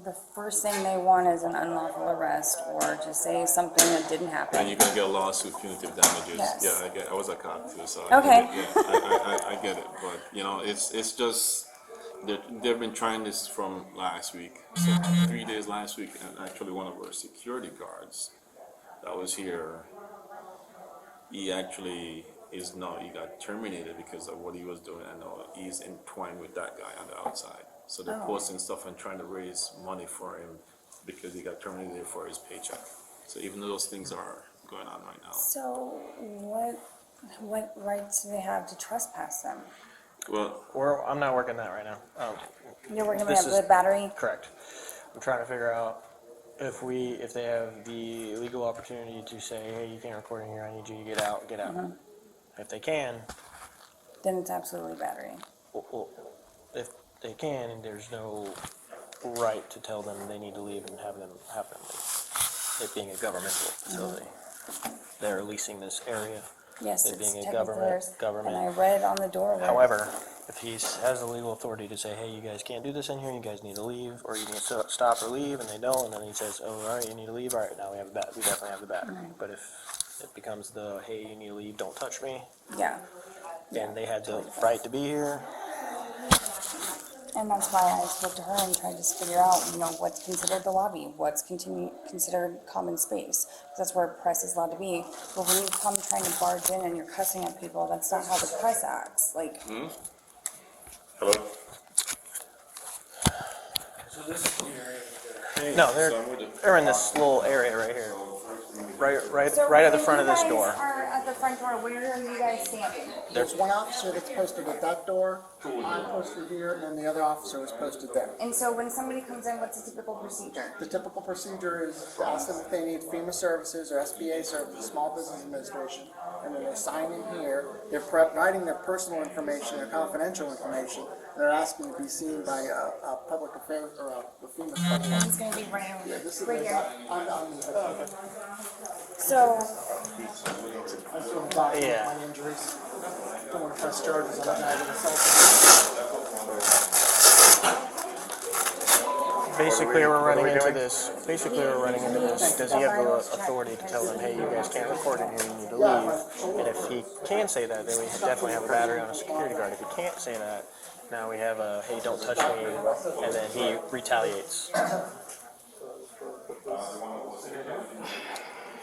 the first thing they want is an unlawful arrest or to say something that didn't happen. And you're gonna get a lawsuit, punitive damages. Yes. Yeah, I was a cop too, so. Okay. I get it, but, you know, it's just, they've been trying this from last week. So 3 days last week, and actually one of our security guards that was here, he actually he got terminated because of what he was doing. I know he's entwined with that guy on the outside. So they're posting stuff and trying to raise money for him because he got terminated for his paycheck. So even though those things are going on right now. So what rights do they have to trespass them? Well, I'm not working that right now. You're working with the battery? Correct. I'm trying to figure out if they have the legal opportunity to say, hey, you can't record in here, I need you to get out. Mm-hmm. If they can, Then it's absolutely battery. well, if they can, and there's no right to tell them they need to leave and have them leave. It being a governmental facility, they're leasing this area. Yes, It it's being a technically theirs, government. and I read it on the door. However, if he has the legal authority to say, hey, you guys can't do this in here, you guys need to leave, or you need to stop or leave, and they don't, and then he says, oh, all right, you need to leave, all right, now we definitely have the battery. But if it becomes the, hey, you need to leave, don't touch me, Yeah, and they had the right to be here, and that's why I spoke to her and tried to figure out, what's considered the lobby, what's considered common space. That's where press is allowed to be. But when you come trying to barge in and you're cussing at people, that's not how the press acts. Like, Hello? So this is the area. no, they're in this little area right here, right at the front of this door. Are at the front door. Where are you guys standing? There's one officer that's posted at that door, I'm posted here, and then the other officer was posted there. And so when somebody comes in, what's the typical procedure? The typical procedure is to ask them if they need FEMA services or SBA services, Small Business Administration, and then they sign in here. They're providing their personal information, their confidential information, and they're asking to be seen by a public affairs or a FEMA specialist. He's going to be right over Yeah, this is right here. on So, I just want to document my injuries. Don't want to press charges on a guy with assault. Basically, we're running into this. Does he have the authority to tell them, hey, you guys can't record in here, you need to leave? And if he can say that, then we definitely have a battery on a security guard. If he can't say that, Now we have a, hey, don't touch me, and then he retaliates.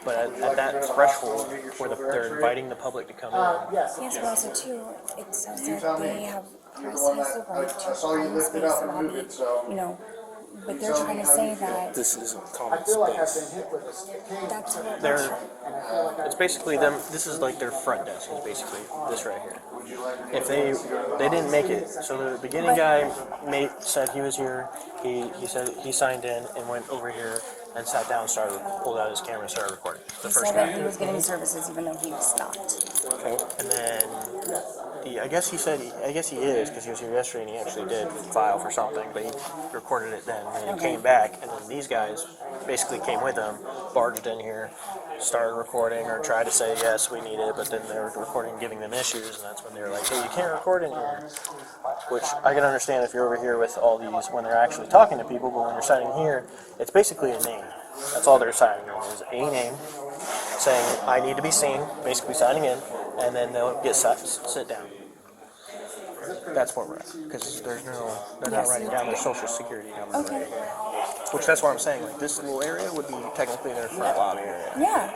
But at that threshold where they're inviting the public to come in, Yes, but also too, it says that they have, press has the right to find space lobby, you know, but they're trying to say that. this isn't I common feel like I've space. been hit with a cane. That's what They're, it's basically them. This is like their front desk. Is basically this right here. If they didn't make it, so the beginning guy said he was here. He said he signed in and went over here and sat down, pulled out his camera, and started recording. The He first said that guy. he was getting services even though he was not. Okay. And then I guess he is because he was here yesterday and he actually did file for something, but he recorded it then and he came back, and then these guys basically came with him, barged in here, started recording or tried to say yes we need it, but then they were recording, giving them issues, and that's when they were like, hey, you can't record in here. Which I can understand if you're over here with all these when they're actually talking to people, but when you're signing here, it's basically a name. That's all they're signing in is a name saying I need to be seen, basically signing in, and then they'll get sit down. That's where we're at, because they're not writing down their social security number. Okay. Which that's why I'm saying, like, this little area would be technically their front lobby area. Yeah.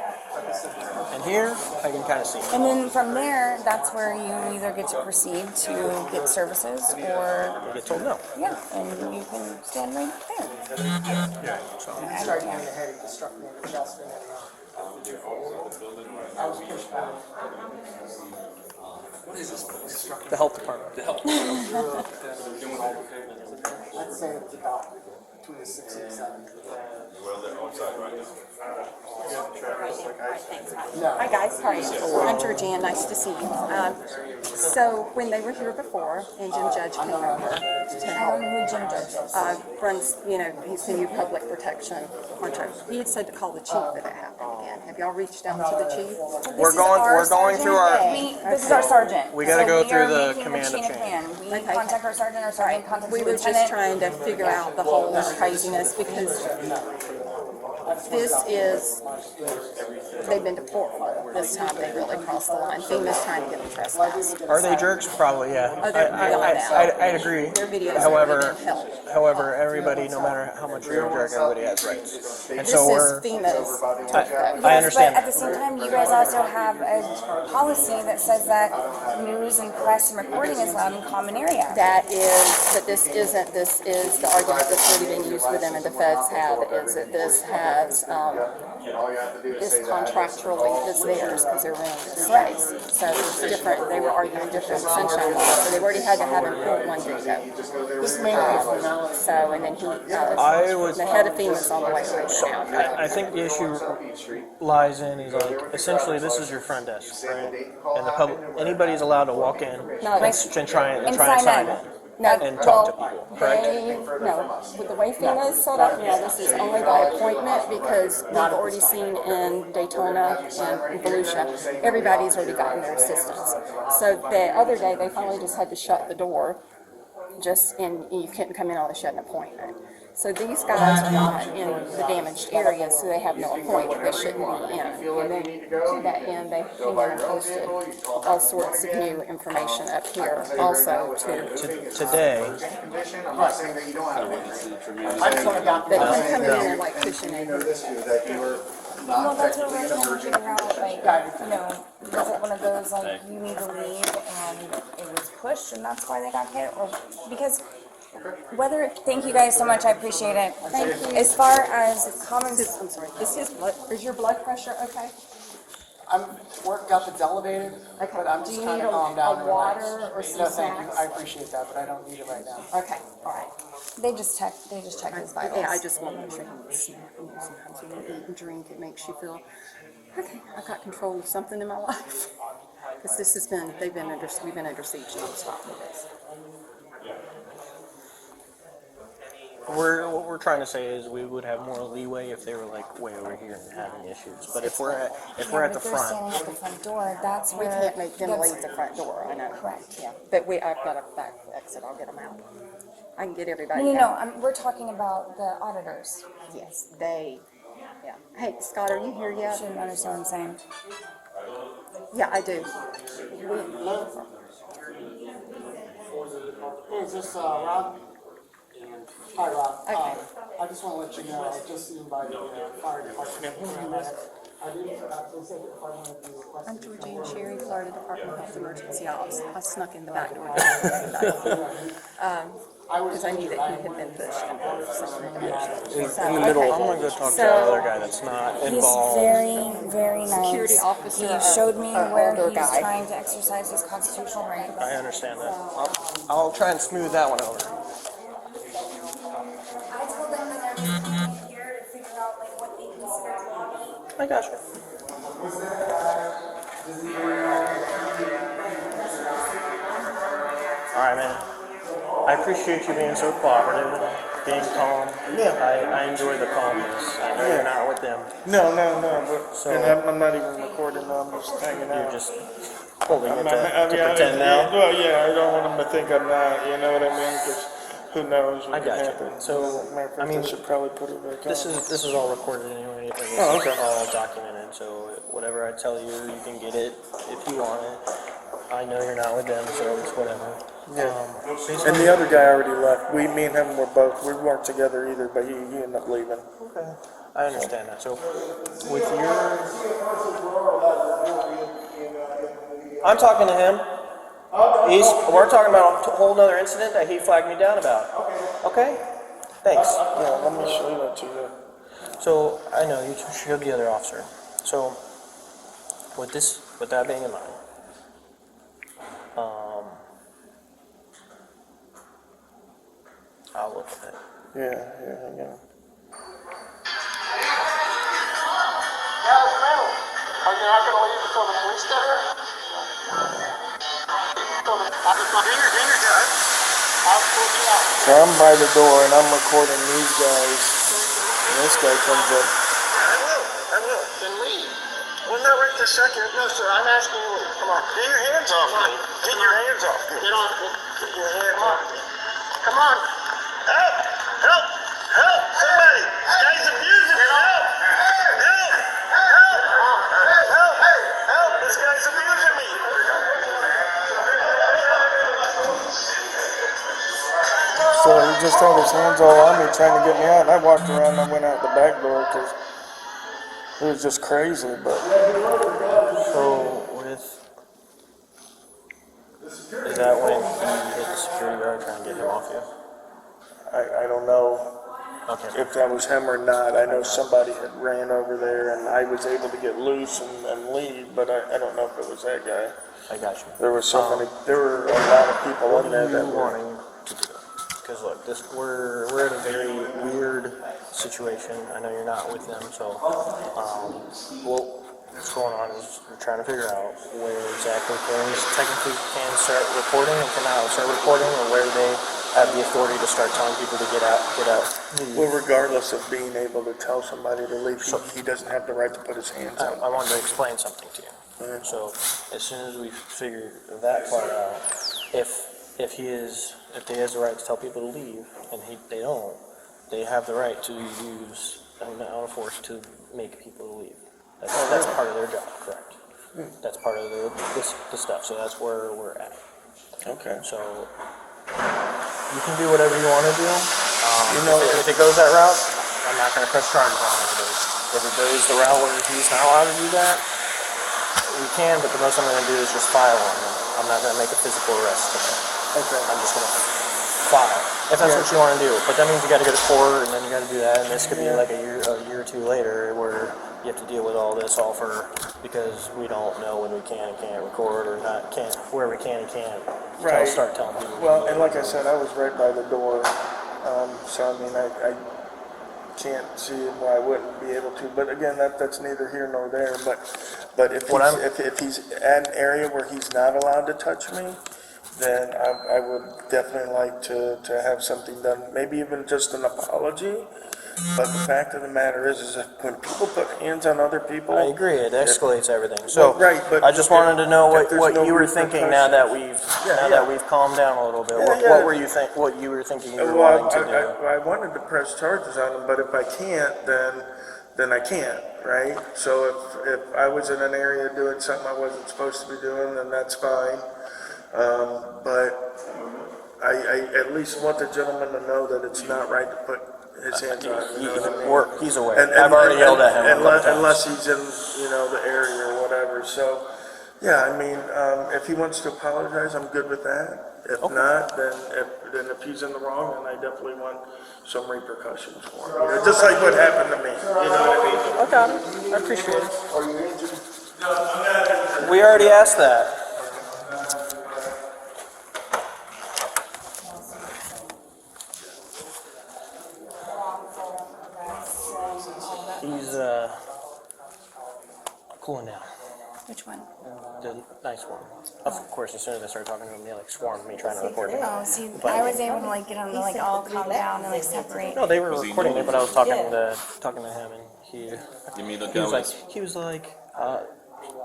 And here, I can kind of see. And then from there, that's where you either get to proceed to get services or You get told no. yeah, and you can stand right there. Yeah. So. He struck me in the head, he struck me in the chest and everything. I was pushed back. What is this place? The health department. The health department. Doing all I'd say it's about between the 6 and 7. Well, they're outside right now. Hi guys, how are you? I'm Georgianne, nice to see you. So when they were here before, and Jim Judge came over to help, Who Jim Judge is? runs, he's the new public protection contract. He had said to call the chief if it happened again. Have y'all reached out to the chief? We're going through our. This is our sergeant. We got to go through the making command of chain change. command. We contact our sergeant, our sergeant contacts We the were lieutenant. just trying to figure out the whole craziness because this is, they've been deportable. This time they really crossed the line. FEMA's trying to get them trespassed. Are they jerks? Probably, yeah. Oh, they're beyond that. I agree. Their videos However, everybody, no matter how much you're a jerk, everybody has rights. And This so is FEMA's. I understand. But at the same time, you guys also have a policy that says that news and press and recording is allowed in common area. That is, but this isn't, this is the argument that's already been used with them and the feds have, is that this has, is contractually is theirs because they're running this space. So it's different, they were arguing different sunshine laws, so they already had to have in court one day ago. This man is So, and then he, the head of FEMA's on the way over now. I think the issue lies in is like essentially this is your front desk, right? And the public, anybody's allowed to walk in and try and sign in. And talk to people, correct? With the way FEMA is set up now, this is only by appointment because we've already seen in Daytona and Volusia, everybody's already gotten their assistance. So the other day, they finally just had to shut the door, and you couldn't come in unless you had an appointment. So these guys are not in the damaged area, so they have no appointment, they shouldn't be in. And then to that end, they posted all sorts of new information up here also Today. I'm not saying that you don't have it. I just want to But I'm coming in and like pushing it. Well, that's what we're trying to figure out, like, was it one of those, like, you need to leave and it was pushed and that's why they got hit? Or, because thank you guys so much, I appreciate it. Thank you. As far as common. I'm sorry, is your blood pressure okay? Work got the elevated, but I'm just trying to calm down. A water or some No, thank you, snacks? I appreciate that, but I don't need it right now. Okay, all right. They just check his vitals. Yeah, I just want to make sure he snack. Sometimes when you eat and drink, it makes you feel, okay, I've got control of something in my life. Because this has been, we've been under siege nonstop with this. What we're trying to say is we would have more leeway if they were like way over here and having issues. But if we're at the Standing at front, the front door, that's We where. can't make them leave the front door, I know. Correct. Yeah, but I've got a back exit, I'll get them out. I can get everybody No, out. we're talking about the auditors. Yes, yeah. Hey, Scott, are you here yet? Shouldn't understand what I'm saying. Yeah, I do. Hey, is this Rob? Hi, Rob. Okay. I just want to let you know, I just seen by the fire department. I didn't, they said if I wanted to do a question. I'm Georgine Sherry, Florida Department of Health Emergency Ops. I snuck in the back door. Because I knew that he had been pushed under some medication. In the middle. I'm gonna go talk to the other guy that's not involved. He's very, very nice. Security officer, He showed me where older he's guy. trying to exercise his constitutional right. I understand that. I'll try and smooth that one over. I told them that they're coming here to figure out like what they consider lobbying. I got you. All right, man. I appreciate you being so cooperative, being calm. Yeah. I enjoy the calmness. I know you're not with them. No, but So- and I'm not even recording. I'm just hanging out. You're just holding it I'm to, not- I mean, pretend now. Well, yeah, I don't want them to think I'm not. You know what I mean? Because who knows what I can got you. happen. So, Matter of fact, I mean, should probably put it back This on. is all recorded anyway. And this Oh, is okay. all documented. So whatever I tell you, you can get it if you want it. I know you're not with them, so it's whatever. Yeah. And the other guy already left. Me and him we weren't together either, but he ended up leaving. Okay. I understand that. So with your, I'm talking to him. We're talking about a whole other incident that he flagged me down about. Okay? Thanks. Yeah, let me show that to you. So I know you showed the other officer. So with that being in mind, I'll look at it. Yeah. Are you not going to leave until the police get here? So I'm by the door and I'm recording these guys. And this guy comes up. I will. Then leave. Well, not right this second. No, sir. I'm asking you. Come on. Get your hands off me. Get your hands off me. Get off me. Get your hands off me. Come on. Help! Help! Help! Somebody! This guy's abusing me. Help! Help! Help! Help! Help! This guy's abusing me. So he just had his hands all on me trying to get me out. And I walked around and I went out the back door because it was just crazy. But So is that when he hit the security guard trying to get him off you? I don't know if that was him or not. I know somebody had ran over there and I was able to get loose and leave, but I don't know if it was that guy. I got you. There were there were a lot of people in there that were. Wanting to do? Because look, we're in a very weird situation. I know you're not with them, so what's going on is we're trying to figure out where exactly things technically can start recording and cannot start recording, or where they have the authority to start telling people to get out. Well, regardless of being able to tell somebody to leave, he doesn't have the right to put his hands out. I wanted to explain something to you. So as soon as we figure that part out, if he has the right to tell people to leave, and they don't, they have the right to use amount of force to make people leave. That's part of their job, correct? That's part of the stuff. So that's where we're at. Okay. So you can do whatever you want to do. If it goes that route, I'm not going to press charges on anybody. If it goes the route where he's not allowed to do that, we can, but the most I'm going to do is just file on him. I'm not going to make a physical arrest today. Okay. I'm just going to file. If that's what you want to do. But that means you got to go to court, and then you got to do that, and this could be like a year or two later where you have to deal with all this because we don't know when we can and can't record, or where we can and can't. Right. Start telling people. Well, and like I said, I was right by the door, so I mean, I can't see why I wouldn't be able to. But again, that's neither here nor there. But if he's at an area where he's not allowed to touch me, then I would definitely like to have something done. Maybe even just an apology. But the fact of the matter is that when people put hands on other people, I agree. It escalates everything. So but I just wanted to know what no you were thinking now that we've calmed down a little bit. What were you what you were thinking you were wanting to do? I wanted to press charges on him, but if I can't, then I can't, right? So if I was in an area doing something I wasn't supposed to be doing, then that's fine. But I at least want the gentleman to know that it's not right to put his hands on him. You know what I mean? He's aware. I've already yelled at him a couple times. Unless he's in, the area or whatever. So, yeah, I mean, if he wants to apologize, I'm good with that. If not, then if he's in the wrong, then I definitely want some repercussions for him. Just like what happened to me. You know what I mean? Okay, I appreciate it. We already asked that. He's cooling down. Which one? The nice one. Of course, as soon as I started talking to him, they swarmed me trying to record him. Oh, see, I was able to get them to all calm down and separate. No, they were recording it, but I was talking to him, and he was like,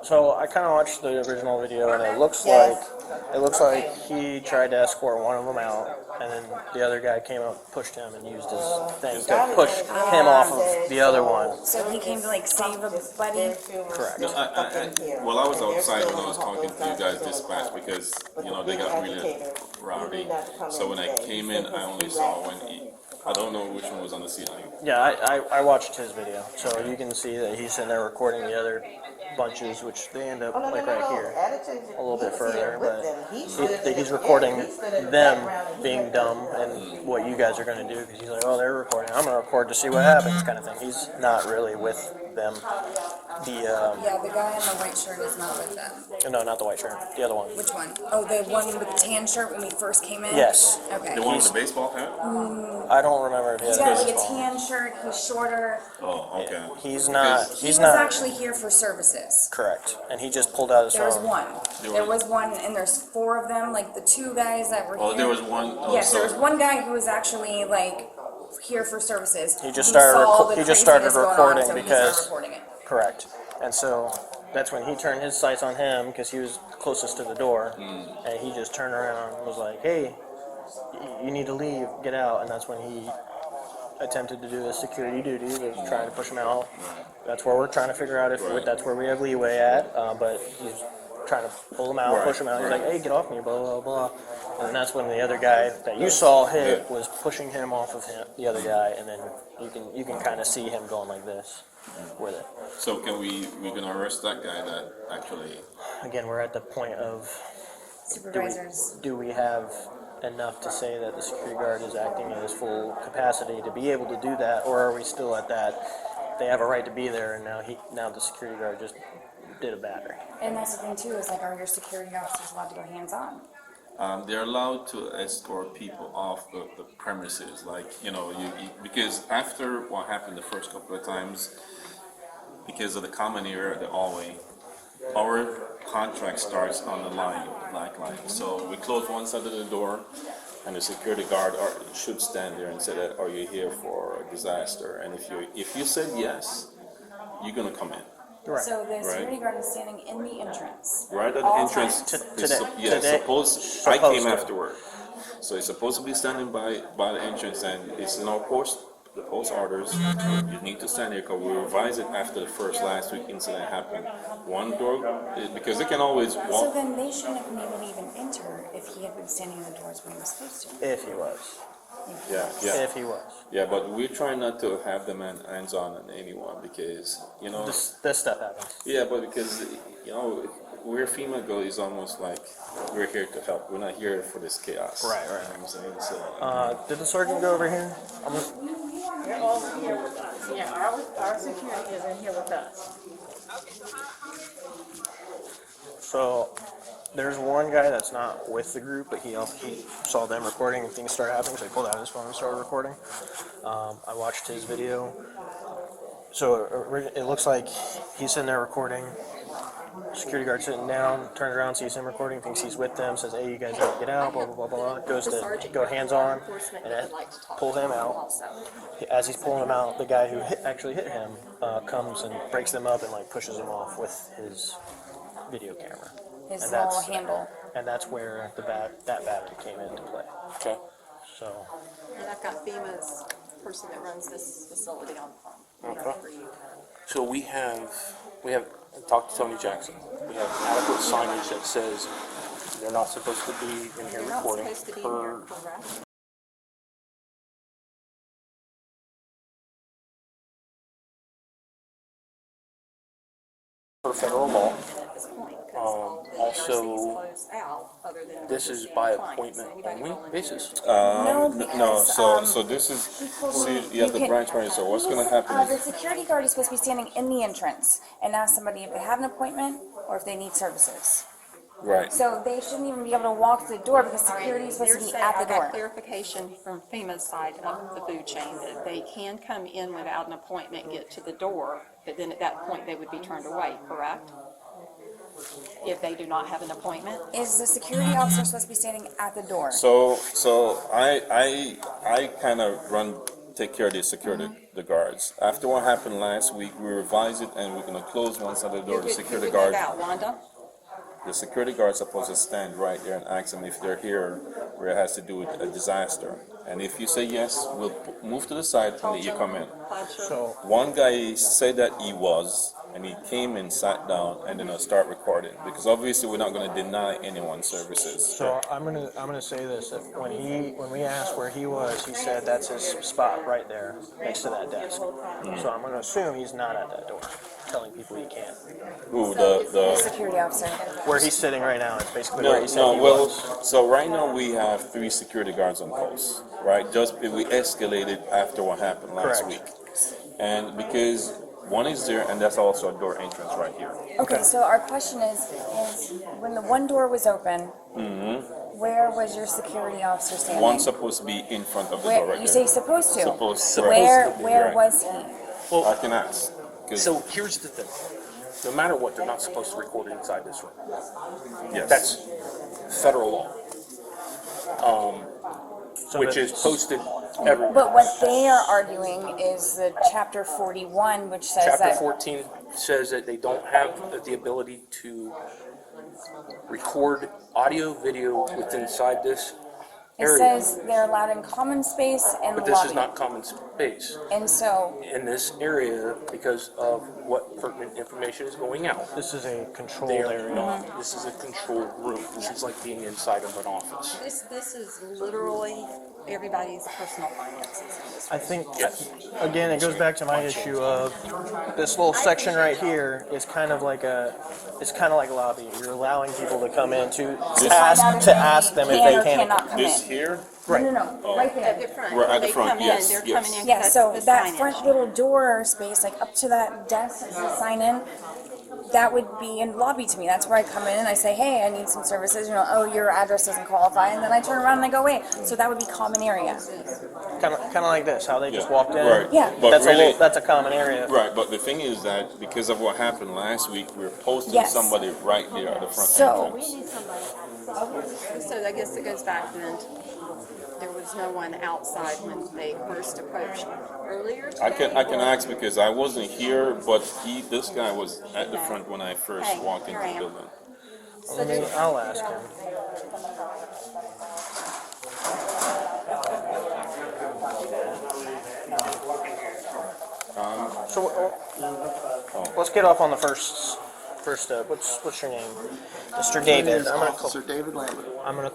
so I kind of watched the original video, and it looks like he tried to escort one of them out, and then the other guy came up, pushed him, and used his thing to push him off of the other one. So he came to save a buddy. Correct. No, well, I was outside when I was talking to you guys dispatch because they got really rowdy. So when I came in, I only saw I don't know which one was on the ceiling. Yeah, I watched his video, so you can see that he's sitting there recording the other bunches, which they end up right here, a little bit further, but he's recording them being dumb and what you guys are going to do, because he's like, oh, they're recording, I'm going to record to see what happens, kind of thing. He's not really with them. Yeah, the guy in the white shirt is not with them. No, not the white shirt, the other one. Which one? Oh, the one with the tan shirt when we first came in? Yes. Okay. The one with the baseball hat? I don't remember if he He's had got a a tan shirt, he's shorter. Oh, okay. He was actually here for services. Correct. And he just pulled out his phone. There was one, and there's 4 of them, the 2 guys that were here. Oh, there was one? Oh, yes, there was one guy who was actually, here for services. He just started recording so because... recording it. Correct. And so that's when he turned his sights on him, because he was closest to the door, and he just turned around and was like, hey, you need to leave, get out, and that's when he attempted to do his security duties of trying to push him out. That's where we're trying to figure out if that's where we have leeway at, but he's trying to pull him out, push him out. He's like, hey, get off me, blah, blah, blah. And that's when the other guy that you saw hit was pushing him off of the other guy, and then you can kind of see him going like this with it. So we're going to arrest that guy that actually... Again, we're at the point of... Supervisors. Do we have enough to say that the security guard is acting at his full capacity to be able to do that, or are we still at that, they have a right to be there, and now the security guard just did a battery? And that's the thing too, is are your security officers allowed to go hands-on? They're allowed to escort people off the premises, because after what happened the first couple of times, because of the common area, the hallway, our contract starts on the line. So we close one side of the door, and the security guard should stand there and say that, are you here for a disaster? And if you said yes, you're gonna come in. Right. So the security guard is standing in the entrance. Right at the entrance. I came afterward. So it's supposed to be standing by the entrance, and it's in our post orders. You need to stand here because we revised it after the last week incident happened. One door, because they can always walk. So then they shouldn't have been able to even enter if he had been standing in the doors when he was supposed to. If he was. Yeah. If he was. Yeah, but we're trying not to have them hands-on on anyone because, This stuff happens. Yeah, but because, where FEMA goes is almost like we're here to help. We're not here for this chaos. Right. You know what I'm saying? So, did the sergeant go over here? They're all here with us. Yeah, our security is in here with us. So there's one guy that's not with the group, but he saw them recording and things started happening, so he pulled out his phone and started recording. I watched his video. So it looks like he's sitting there recording. Security guard sitting down, turns around, sees him recording, thinks he's with them, says, hey, you guys gotta get out, blah, blah, blah, blah. Goes to go hands-on and pull him out. As he's pulling him out, the guy who actually hit him comes and breaks them up and pushes them off with his video camera. His small handle. And that's where that battery came into play. Okay. So. And I've got FEMA's person that runs this facility on the phone. Okay. So we have talked to Tony Jackson. We have adequate signage that says They're not supposed to be in here They're not recording. supposed to be in here, correct? Per federal law. At this point, because all the Also, RC's closed out, other than this is just by clients. appointment Anybody only basis. No, No, because, so this is, see, you you have the can- branch manager, so what's gonna happen The is, security guard is supposed to be standing in the entrance and ask somebody if they have an appointment or if they need services. right, So they shouldn't even be able to walk through the door because security is supposed to be at the I got door. clarification from FEMA's side of the food chain that they can come in without an appointment, get to the door, but then at that point they would be turned away, correct? If they do not have an appointment? Is the security officer supposed to be standing at the door? so I kind of take care of the security, the guards. After what happened last week, we revised it and we're gonna close one side of the door, the security Who did guard. that, Wanda? The security guard's supposed to stand right there and ask them if they're here where it has to do with a disaster. And if you say yes, we'll move to the side and let you come in. So One guy said that he was, and he came and sat down and then I'll start recording, because obviously we're not gonna deny anyone services. So I'm gonna say this, that when we asked where he was, he said that's his spot right there, next to that desk. So I'm gonna assume he's not at that door, telling people he can't. Ooh, The security officer. Where he's sitting right now is basically No, where he said no, he well, was. so right now we have 3 security guards on post, right? Just, we escalated after what happened last Correct. week. And because one is there, and that's also a door entrance right here. Okay, so our question is when the one door was open, where was your security officer standing? One's supposed to be in front of the door Where, right you there. say supposed to? Supposed Where, to be, where right. was he? I can ask. 'Cause- So here's the thing. No matter what, they're not supposed to record inside this room. Yes. That's federal law. Which is posted everywhere. But what they are arguing is the chapter 41, which says Chapter that 14 says that they don't have the ability to record audio, video within inside this it area. says they're allowed in common space and But lobby. this is not common space And so, in this area because of what pertinent information is going out. This is a controlled They are area. not, this is a controlled room. This is like being inside of an office. This is literally everybody's personal finances in this I think, again, it goes back to my issue of this little section right here is kind of like lobbying. You're allowing people to come in to ask them if can they or can. cannot come This in. here? No, right there. At the front. Right at When the they front, come in, yes, they're yes. coming in. Yeah, because so of the that signage. front little door space, like up to that desk that says sign in, that would be in lobby to me. That's where I come in and I say, hey, I need some services. You know, oh, your address doesn't qualify, and then I turn around and I go away. So that would be common area. Kind of like this, how they just Yeah, walked in. right. Yeah. But That's really- that's a common area. Right, but the thing is that because of what happened last week, we're posting Yes. somebody right there at the front So- entrance. So I guess it goes back then, there was no one outside when they first approached earlier today? I can ask because I wasn't here, but this guy was at the front when I first Hey, walked into here I the am. building. So there's- I'll ask him. So let's get off on the first step. What's your name? Mr. David. Officer David Lambert. I'm gonna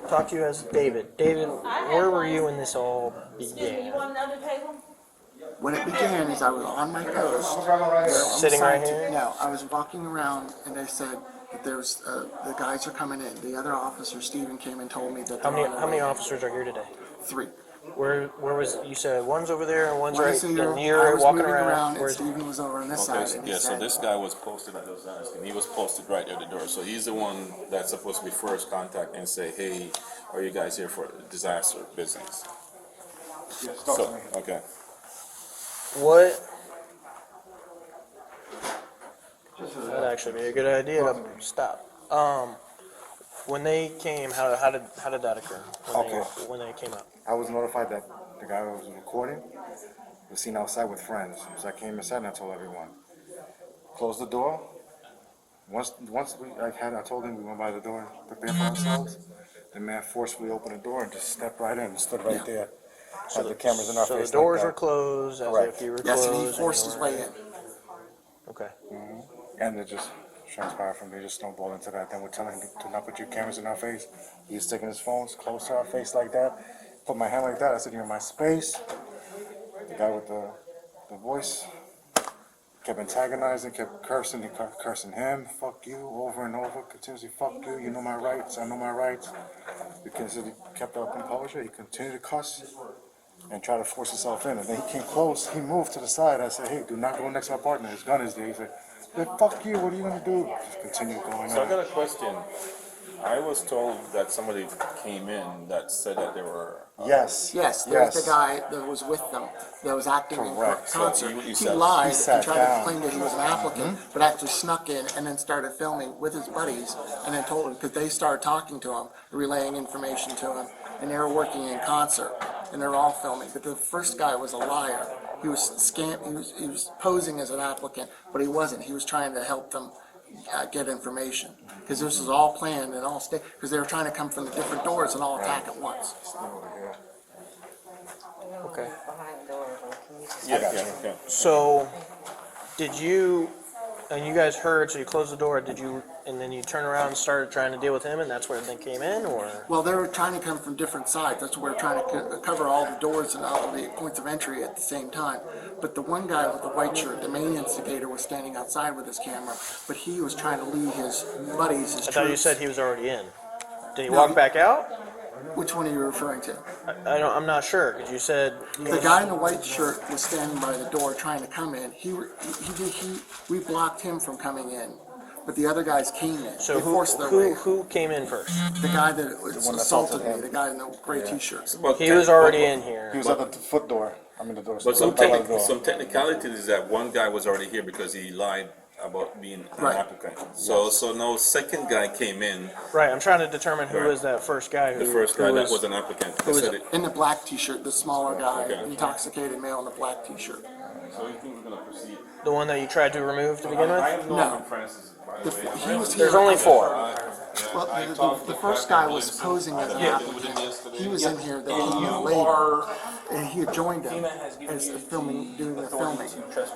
talk to you as David. David, where were you when this all began? When it began is I was on my post. Sitting right here? No, I was walking around and they said that there's, the guys are coming in. The other officer, Stephen, came and told me that How they're on their many way. officers are here today? 3. Where was you said one's over there and one's When I right say and I you're was walking moving around and Where's Stephen was over on this Okay, side and he yeah, so said, this guy was posted at those eyes, and he was posted right at the door. So he's the one that's supposed to be first contact and say, hey, are you guys here for disaster business? Yes, talk to So, me. okay. what? That'd actually be a good idea to stop. When they came, how did that occur? When they came up. I was notified that the guy was recording was seen outside with friends. So I came inside and I told everyone, close the door. Once I told him we went by the door and prepared for ourselves. The man forcefully opened the door and just stepped right in and stood right there. So Had the cameras in our So face. the doors like were closed as Correct. if you were yes, closed. and he forced and his you were- way in. Okay. And they just transpired from there, just snowballed into that. Then we're telling him to not put your cameras in our face. He's sticking his phones close to our face like that. Put my hand like that. I said, you're in my space. The guy with the voice kept antagonizing, kept cursing, and cursing him. Fuck you, over and over. Continuously, fuck you. You know my rights. I know my rights. Because he kept up composure. He continued to cuss and try to force himself in. And then he came close. He moved to the side. I said, hey, do not go next to my partner. His gun is there. He said, hey, fuck you. What are you going to do? Just continue going So I on. got a question. I was told that somebody came in that said that they were. Yes. Yes, there's the guy that was with them, that was acting Correct. in concert. So you He sat- lied he sat and tried down. to claim that he was an applicant, but actually snuck in and then started filming with his buddies, and then told him, because they started talking to him, relaying information to him, and they were working in concert, and they're all filming. But the first guy was a liar. He was he was posing as an applicant, but he wasn't. He was trying to help them get information, because this was all planned and all because they were trying to come from the different doors and all attack at once. Okay. Yeah. So, did you, and you guys heard, so you closed the door, did you, and then you turned around and started trying to deal with him, and that's where they came in, or? Well, they were trying to come from different sides. That's why we're trying to cover all the doors and all the points of entry at the same time. But the one guy with the white shirt, the main instigator, was standing outside with his camera, but he was trying to lead his buddies, his I thought you troops. said he was already in. Did he No, walk he- back out? Which one are you referring to? I'm not sure, because you said. The guy in the white shirt was standing by the door trying to come in. We blocked him from coming in, but the other guys came in. So They forced their way. who came in first? The guy that was one that assaulted assaulted me, him. the guy in the gray t-shirt. He was already in here. He was at the foot door. I mean, the door. But some, by the door. some technicality is that one guy was already here because he lied about being an Right. applicant. So now second guy came in, Right, I'm trying to determine who Right. was that first guy who. the first who guy that was an applicant. who was They said it? it- In the black t-shirt, the smaller guy, Okay. intoxicated male in the black t-shirt. So you think we're gonna proceed? The one that you tried to remove to begin with? I have No. known Francis, by the way. He was here. There's only four. Well, the first guy was posing as an applicant. He was in here, then he came later, and he had joined them as the filming, doing the filming.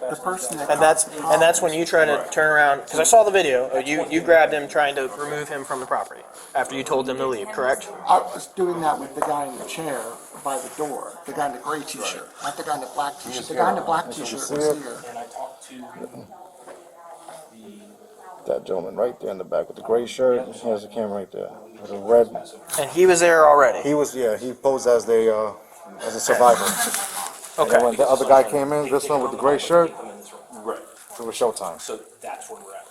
The person that And that's when you try to turn around, because I saw the video, you grabbed him trying to remove him from the property after you told them to leave, correct? I was doing that with the guy in the chair by the door, the guy in the gray t-shirt, not the guy in the black t-shirt. The guy in the black t-shirt was here. And I talked to That gentleman right there in the back with the gray shirt. He has the camera right there. With a red. And he was there already? He was, yeah, he posed as a survivor. Okay. And when the other guy came in, this one with the gray shirt, Right. it was showtime. So that's where we're at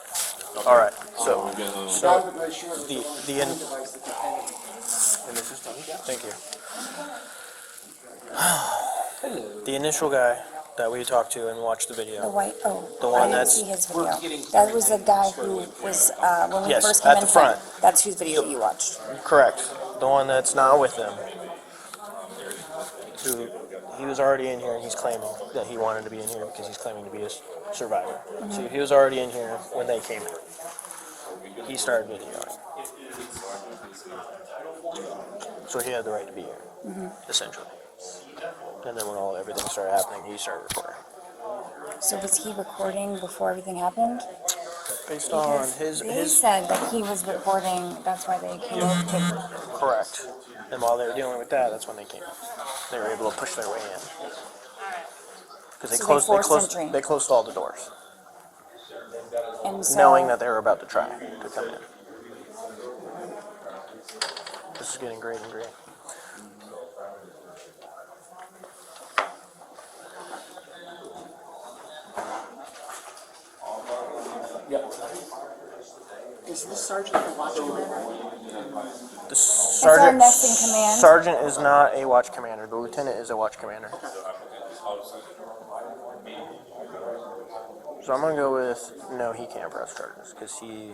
right All right, so, The guy with the gray shirt was the- the the one in- device that detained him. thank you. The initial guy that we talked to and watched the The video. white, The one I didn't that's- see his video. That was the guy who was, when we Yes, first came at in the front. that's whose video you watched. Correct, the one that's not with them. Who, he was already in here and he's claiming that he wanted to be in here because he's claiming to be a survivor. So he was already in here when they came in. He started videoing. So he had the right to be here, essentially. And then when everything started happening, he started recording. So was he recording before everything happened? Based on Because they said that he was recording, that's why they came over to. Correct. And while they were dealing with that, that's when they came. They were able to push their way in. Because So they forced entry. they closed all the doors, And so, knowing that they were about to try to come in. This is getting great and great. Is this sergeant the watch commander? The our sergeant, next in command. sergeant is not a watch commander. The lieutenant is a watch commander. So I'm gonna go with no. He can't press charges because he.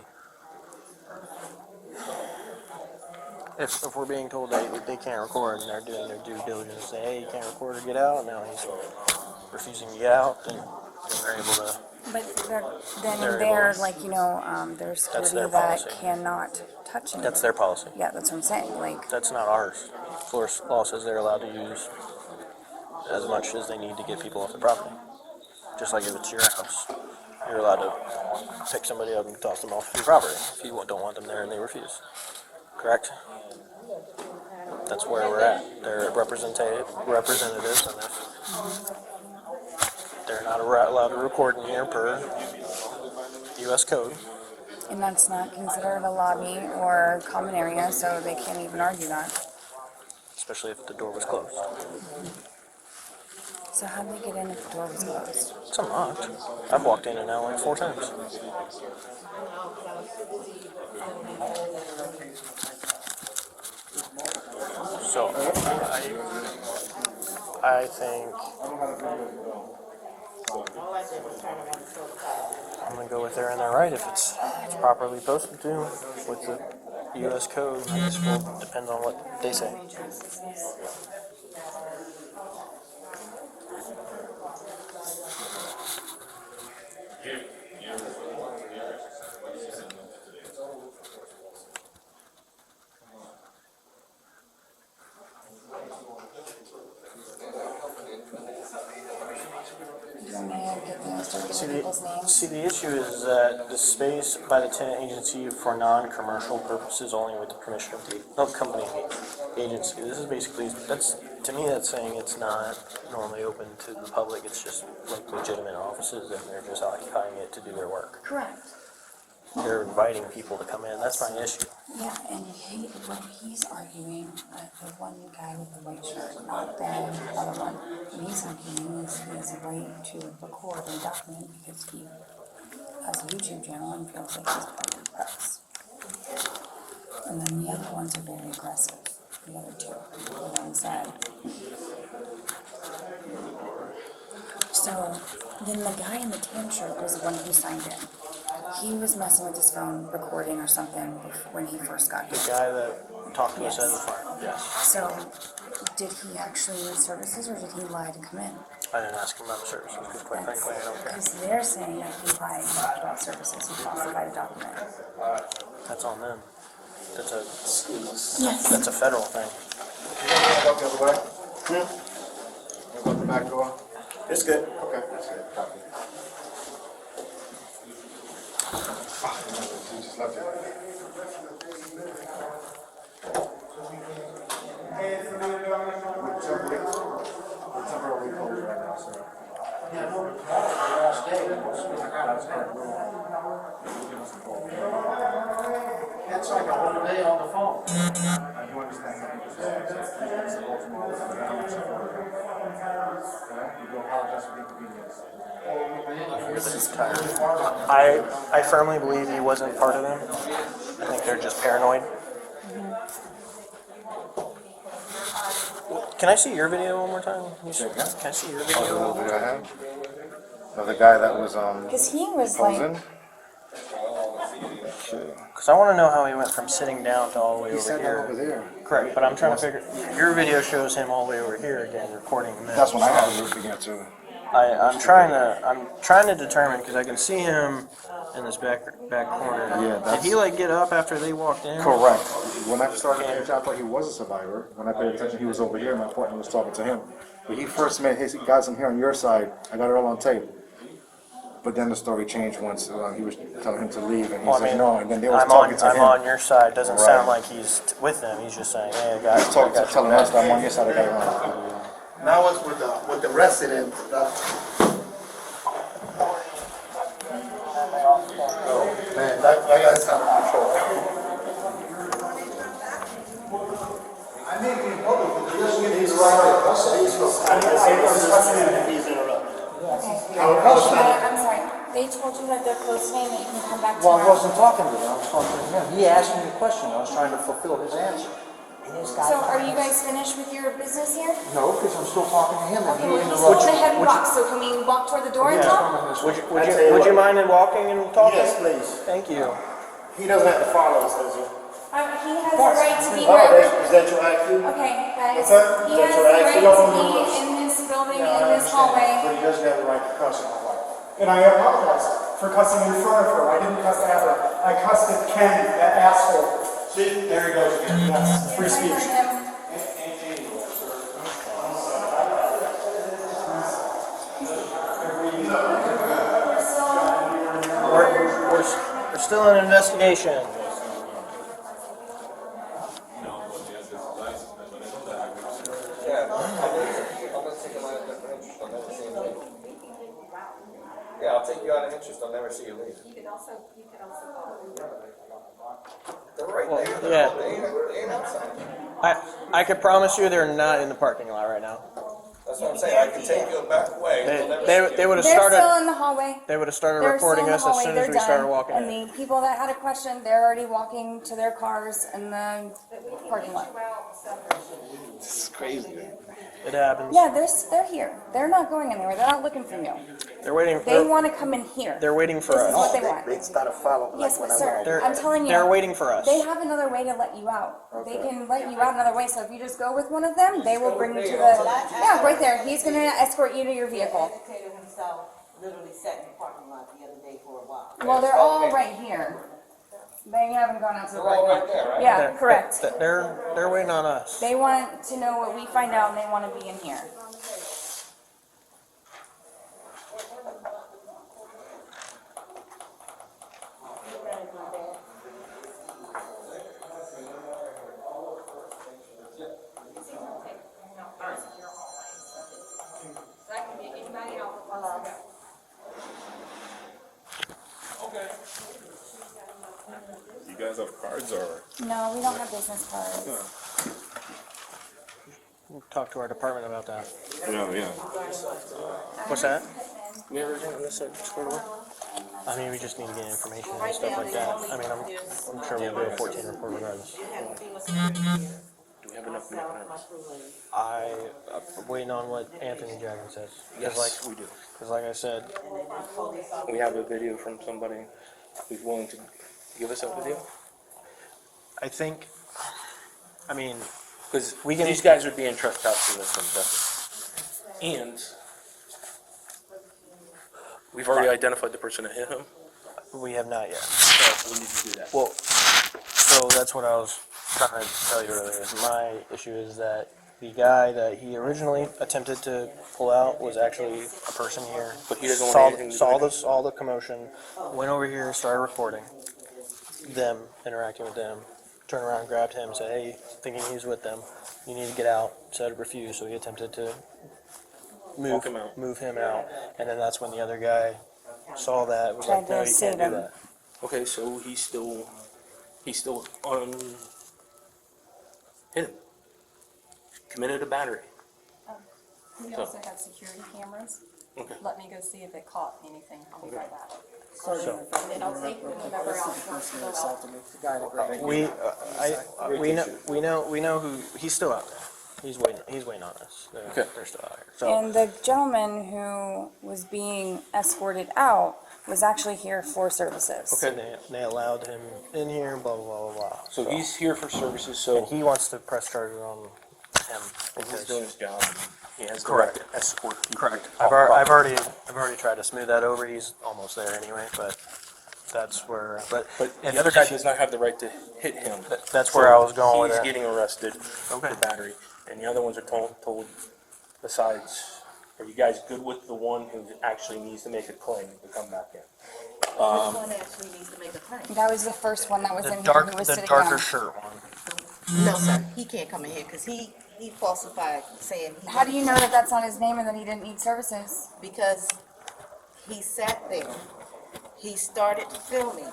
If we're being told they can't record and they're doing their due diligence, say hey you can't record or get out. Now he's refusing to get out, then they're able to. but then They're they're able- like, there's security their that policy. cannot touch him. That's their policy. Yeah, that's what I'm saying, like, That's not ours. Florida law says they're allowed to use as much as they need to get people off the property, just like if it's your house. you're allowed to pick somebody up and toss them off your property if you don't want them there and they refuse. Correct? That's where we're at. They're representatives, and if they're not allowed to record in here per U.S. code. And that's not considered a lobby or common area, so they can't even argue that. Especially if the door was closed. So how'd they get in if the door was closed? It's unlocked. I've walked in and out like 4 times. So, I think I'm gonna go with they're in their right if it's properly posted to with the U.S. code. I guess will depend on what they say. See, the issue is that the space by the tenant agency for non-commercial purposes only with the permission of the company agency. This is basically, to me, that's saying it's not normally open to the public. It's just like legitimate offices and they're just occupying it to do their work. Correct. They're inviting people to come in. That's my issue. Yeah, and what he's arguing, the one guy with the white shirt, not the other one, what he's arguing is his right to record and document because he has a YouTube channel and feels like he's part of the press. And then the other ones are very aggressive, the other two, on one side. So then the guy in the tan shirt was the one who signed in. He was messing with his phone, recording or something when he first got here. The guy that talked to us at the farm, yes. So, did he actually need services or did he lie to come in? I didn't ask him about the services because quite frankly I don't care. Because they're saying that he lied about services, he falsified a document. That's on them. That's a Yes. That's a federal thing. Go the other way? Go out the back door? It's good. Okay, that's good. Copy. You just left it. We're temporarily closed right now, sir. That's like a whole day on the phone. I do understand that. You do apologize for the inconvenience. I firmly believe he wasn't part of them. I think they're just paranoid. Can I see your video one more time? Can I see your Oh, the video? little video I have? Of the guy that was, Because he was posing? like, Because I want to know how he went from sitting down to all the way He over sat here. down over there. Correct, but I'm trying to figure. Your video shows him all the way over here again, recording this. That's when I had to look again too. I'm trying to determine because I can see him in this back corner. Yeah, Did he like get up after they walked in? Correct. When I started paying attention, I thought he was a survivor. When I paid attention, he was over here. My partner was talking to him. But he first made his guys. I'm here on your side. I got it all on tape. But then the story changed once he was telling him to leave, and he said no. And then they was talking to him. I'm on your side. Doesn't sound like he's with them. He's just saying, "Hey, guys." He's telling us that I'm on your side. I got it wrong. Now it's with the resident. Oh man, that guy's out of control. I may be in public, but he doesn't get his right to custody. He's interrupted. I'm sorry, they told you that they're close today and that you can come back Well, I tomorrow? wasn't talking to him, I was talking to him. He asked me a question, I was trying to fulfill his answer. So are you guys finished with your business here? No, because I'm still talking to him and Okay, he well, he's interrupted. going ahead and walk, so can we walk toward the door and talk? Would you mind in walking and talking? Yes, please. Thank you. He doesn't have to follow us, does he? He has the right to be Oh, wherever. is that your IQ? Okay, guys, What's that? he That's has your the right IQ? to be in this building, in this hallway. But he doesn't have the right to cuss in my wife. And I apologize for cussing in front of her. I didn't cuss at her. I cussed at Ken, that asshole. See, there he goes again. Yes, free speech. on investigation. Yeah, I'll take you out of interest. I'll never see you leave. They're right there. Yeah. They ain't outside. I could promise you they're not in the parking lot right now. That's what I'm saying. I can take you back way. They would have They're started. still in the hallway. They would have started They're recording still in us the as hallway. soon as They're we started done. walking And in. the people that had a question, they're already walking to their cars in the parking lot. This is crazy, man. It happens. Yeah, they're here. They're not going anywhere. They're not looking for you. They're waiting. They want to come in here. They're waiting for This us. is what they want. They start to follow. Yes, but sir, I'm telling you. They're waiting for us. They have another way to let you out. They can let you out another way. So if you just go with one of them, they will bring you to the. Yeah, right there. He's going to escort you to your vehicle. Dictator himself literally sat in the parking lot the other day for a while. Well, they're all right here. They haven't gone out to the parking lot. Yeah, correct. They're waiting on us. They want to know what we find out, and they want to be in here. You guys have cards or? No, we don't have business cards. We'll talk to our department about that. Yeah. What's that? We have everything on this side squared away? I mean, we just need to get information and stuff like that. I mean, I'm sure we'll do a 14 report regardless. Do we have enough minutes? I'm waiting on what Anthony Jackson says. Yes, we do. Because like I said, We have a video from somebody who's willing to give us a video. I think, I mean, Because we can. these guys are being trespassed in this one, definitely. And we've already identified the person that hit him. We have not yet. So we need to do that. Well, so that's what I was trying to tell you earlier. Is my issue is that the guy that he originally attempted to pull out was actually a person here. But he doesn't want anything to do with it. Saw the commotion, went over here, started recording them, interacting with them, turned around, grabbed him, said, hey, thinking he's with them, you need to get out, said refuse, so he attempted to move him out, and then that's when the other guy saw that, was like, no, you can't do that. Okay, so he's still on hit him. Committed a battery. We So- also have security cameras. Okay. Let me go see if it caught anything on Okay. that. So- And then I'll take whoever else wants to go out. We know who, he's still out there. He's waiting on us. They're still out here. So, And the gentleman who was being escorted out was actually here for services. okay, they allowed him in here, blah, blah, blah, blah. So he's here for services, so And he wants to press charges on him. he's doing his job. He has the Correct. right to escort people. Correct. I've already tried to smooth that over. He's almost there anyway, but that's where. But the other guy does not have the right to hit him. That's where I was going with He's it. getting arrested for battery, and the other ones are told besides, are you guys good with the one who actually needs to make a claim to come back in? Which one actually needs to make a claim? That was the first one that was in here. Who was The sitting darker down. shirt one. No, sir, he can't come in here because he falsified saying. How do you know that that's on his name and that he didn't need services? Because he sat there, he started filming,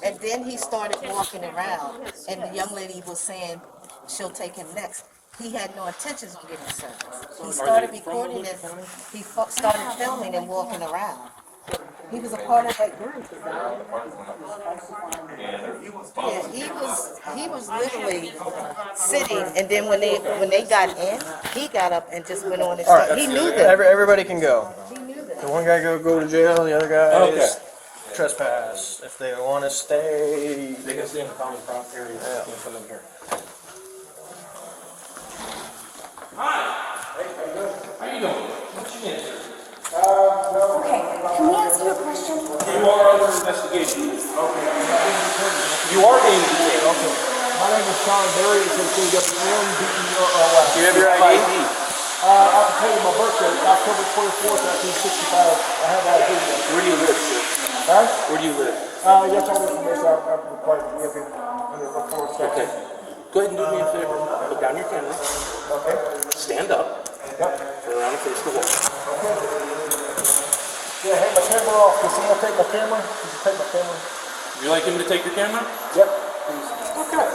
and then he started walking around, and the young lady was saying she'll take him next. He had no intentions of getting service. He started recording and he started filming and walking around. He was a part of that group. Yeah, he was literally sitting, and then when they got in, he got up and just went on his All right. He knew that. Everybody can go. He knew that. The one guy go to jail. The other guy Okay. is trespass. If they want to stay, They can stay in the common prop area. Yeah. Can't come in here. Okay, can we ask you a question? You are under investigation. Okay. You are being detained. Okay. My name is Shawn Berry, it's CWM, Do you have your ID? I can tell you my birthday, October 24th, 1965. I have ID. Where do you live, sir? Huh? Where do you live? Yes, all this information I'm required to give you under the report section. Okay. Go ahead and do me a favor. Put down your camera. Okay. Stand up. Yep. Turn around and face the wall. Okay. Yeah, I have my camera off. Can someone take my camera? Can you take my camera? Would you like him to take your camera? Yep. Please. Okay.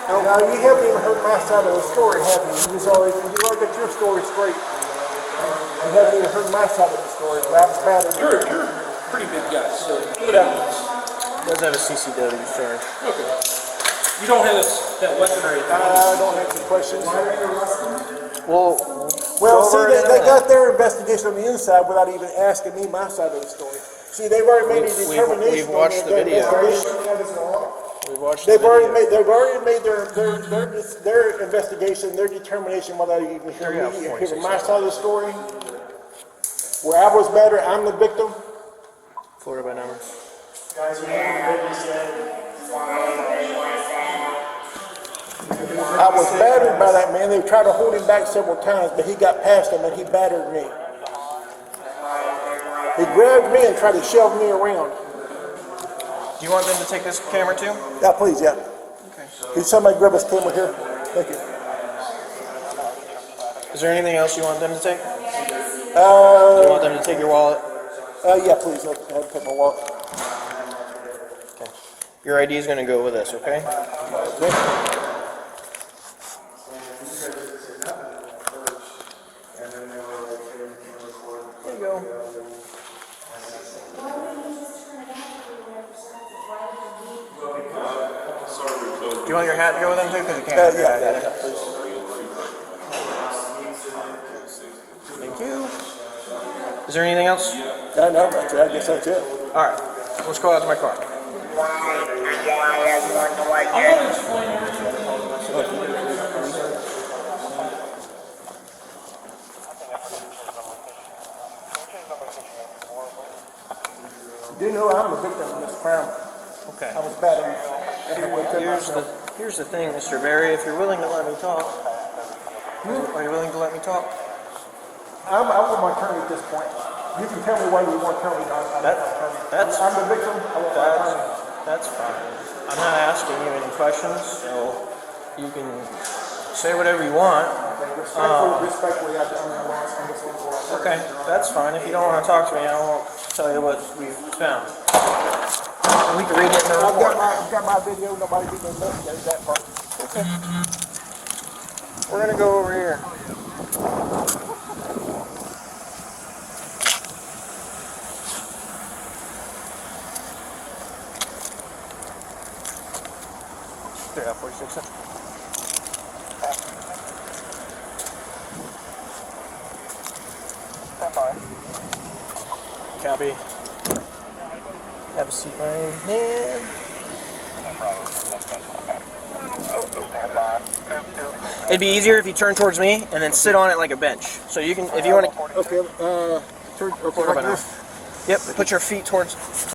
Now, you haven't even heard my side of the story, have you? You already got your story straight. You haven't even heard my side of the story. That was bad. You're a pretty big guy, so what happens? Does have a CCW charge. Okay. You don't have that weapon or anything? I don't answer questions. Well, see, they got their investigation on the inside without even asking me my side of the story. See, they've already made a determination. We've watched the video. They've already made their investigation, their determination without even hearing my side of the story. Where I was better, I'm the victim. Florida by number. I was battered by that man. They tried to hold him back several times, but he got past them and he battered me. He grabbed me and tried to shove me around. Do you want them to take this camera too? Yeah, please, yeah. Okay. Can somebody grab his camera here? Thank you. Is there anything else you want them to take? Do you Uh, want them to take your wallet? yeah, please. I'll take my wallet. Okay. Your ID is going to go with us, okay? There you go. Do you want your hat to go with them too? Because you can't. Yeah, please. Thank you. Is there anything else? No, I guess that's it. All right. Let's go out to my car. You know I'm the victim of this crime. Okay. I was battered. Here's the thing, Mr. Berry. If you're willing to let me talk, are you willing to let me talk? I'm with my attorney at this point. You can tell me why you want to tell me. I'm the victim. I want my attorney. That's fine. I'm not asking you any questions, so you can say whatever you want. Respectfully, I'm this one. Okay, that's fine. If you don't want to talk to me, I won't tell you what we've found. We can read it in the report. I've got my video. Nobody did investigate that part. Okay. We're gonna go over here. There, 46. Copy. Have a seat right here. It'd be easier if you turn towards me and then sit on it like a bench. So you can, if you want to. Okay. Turn like this. Yep. Put your feet towards.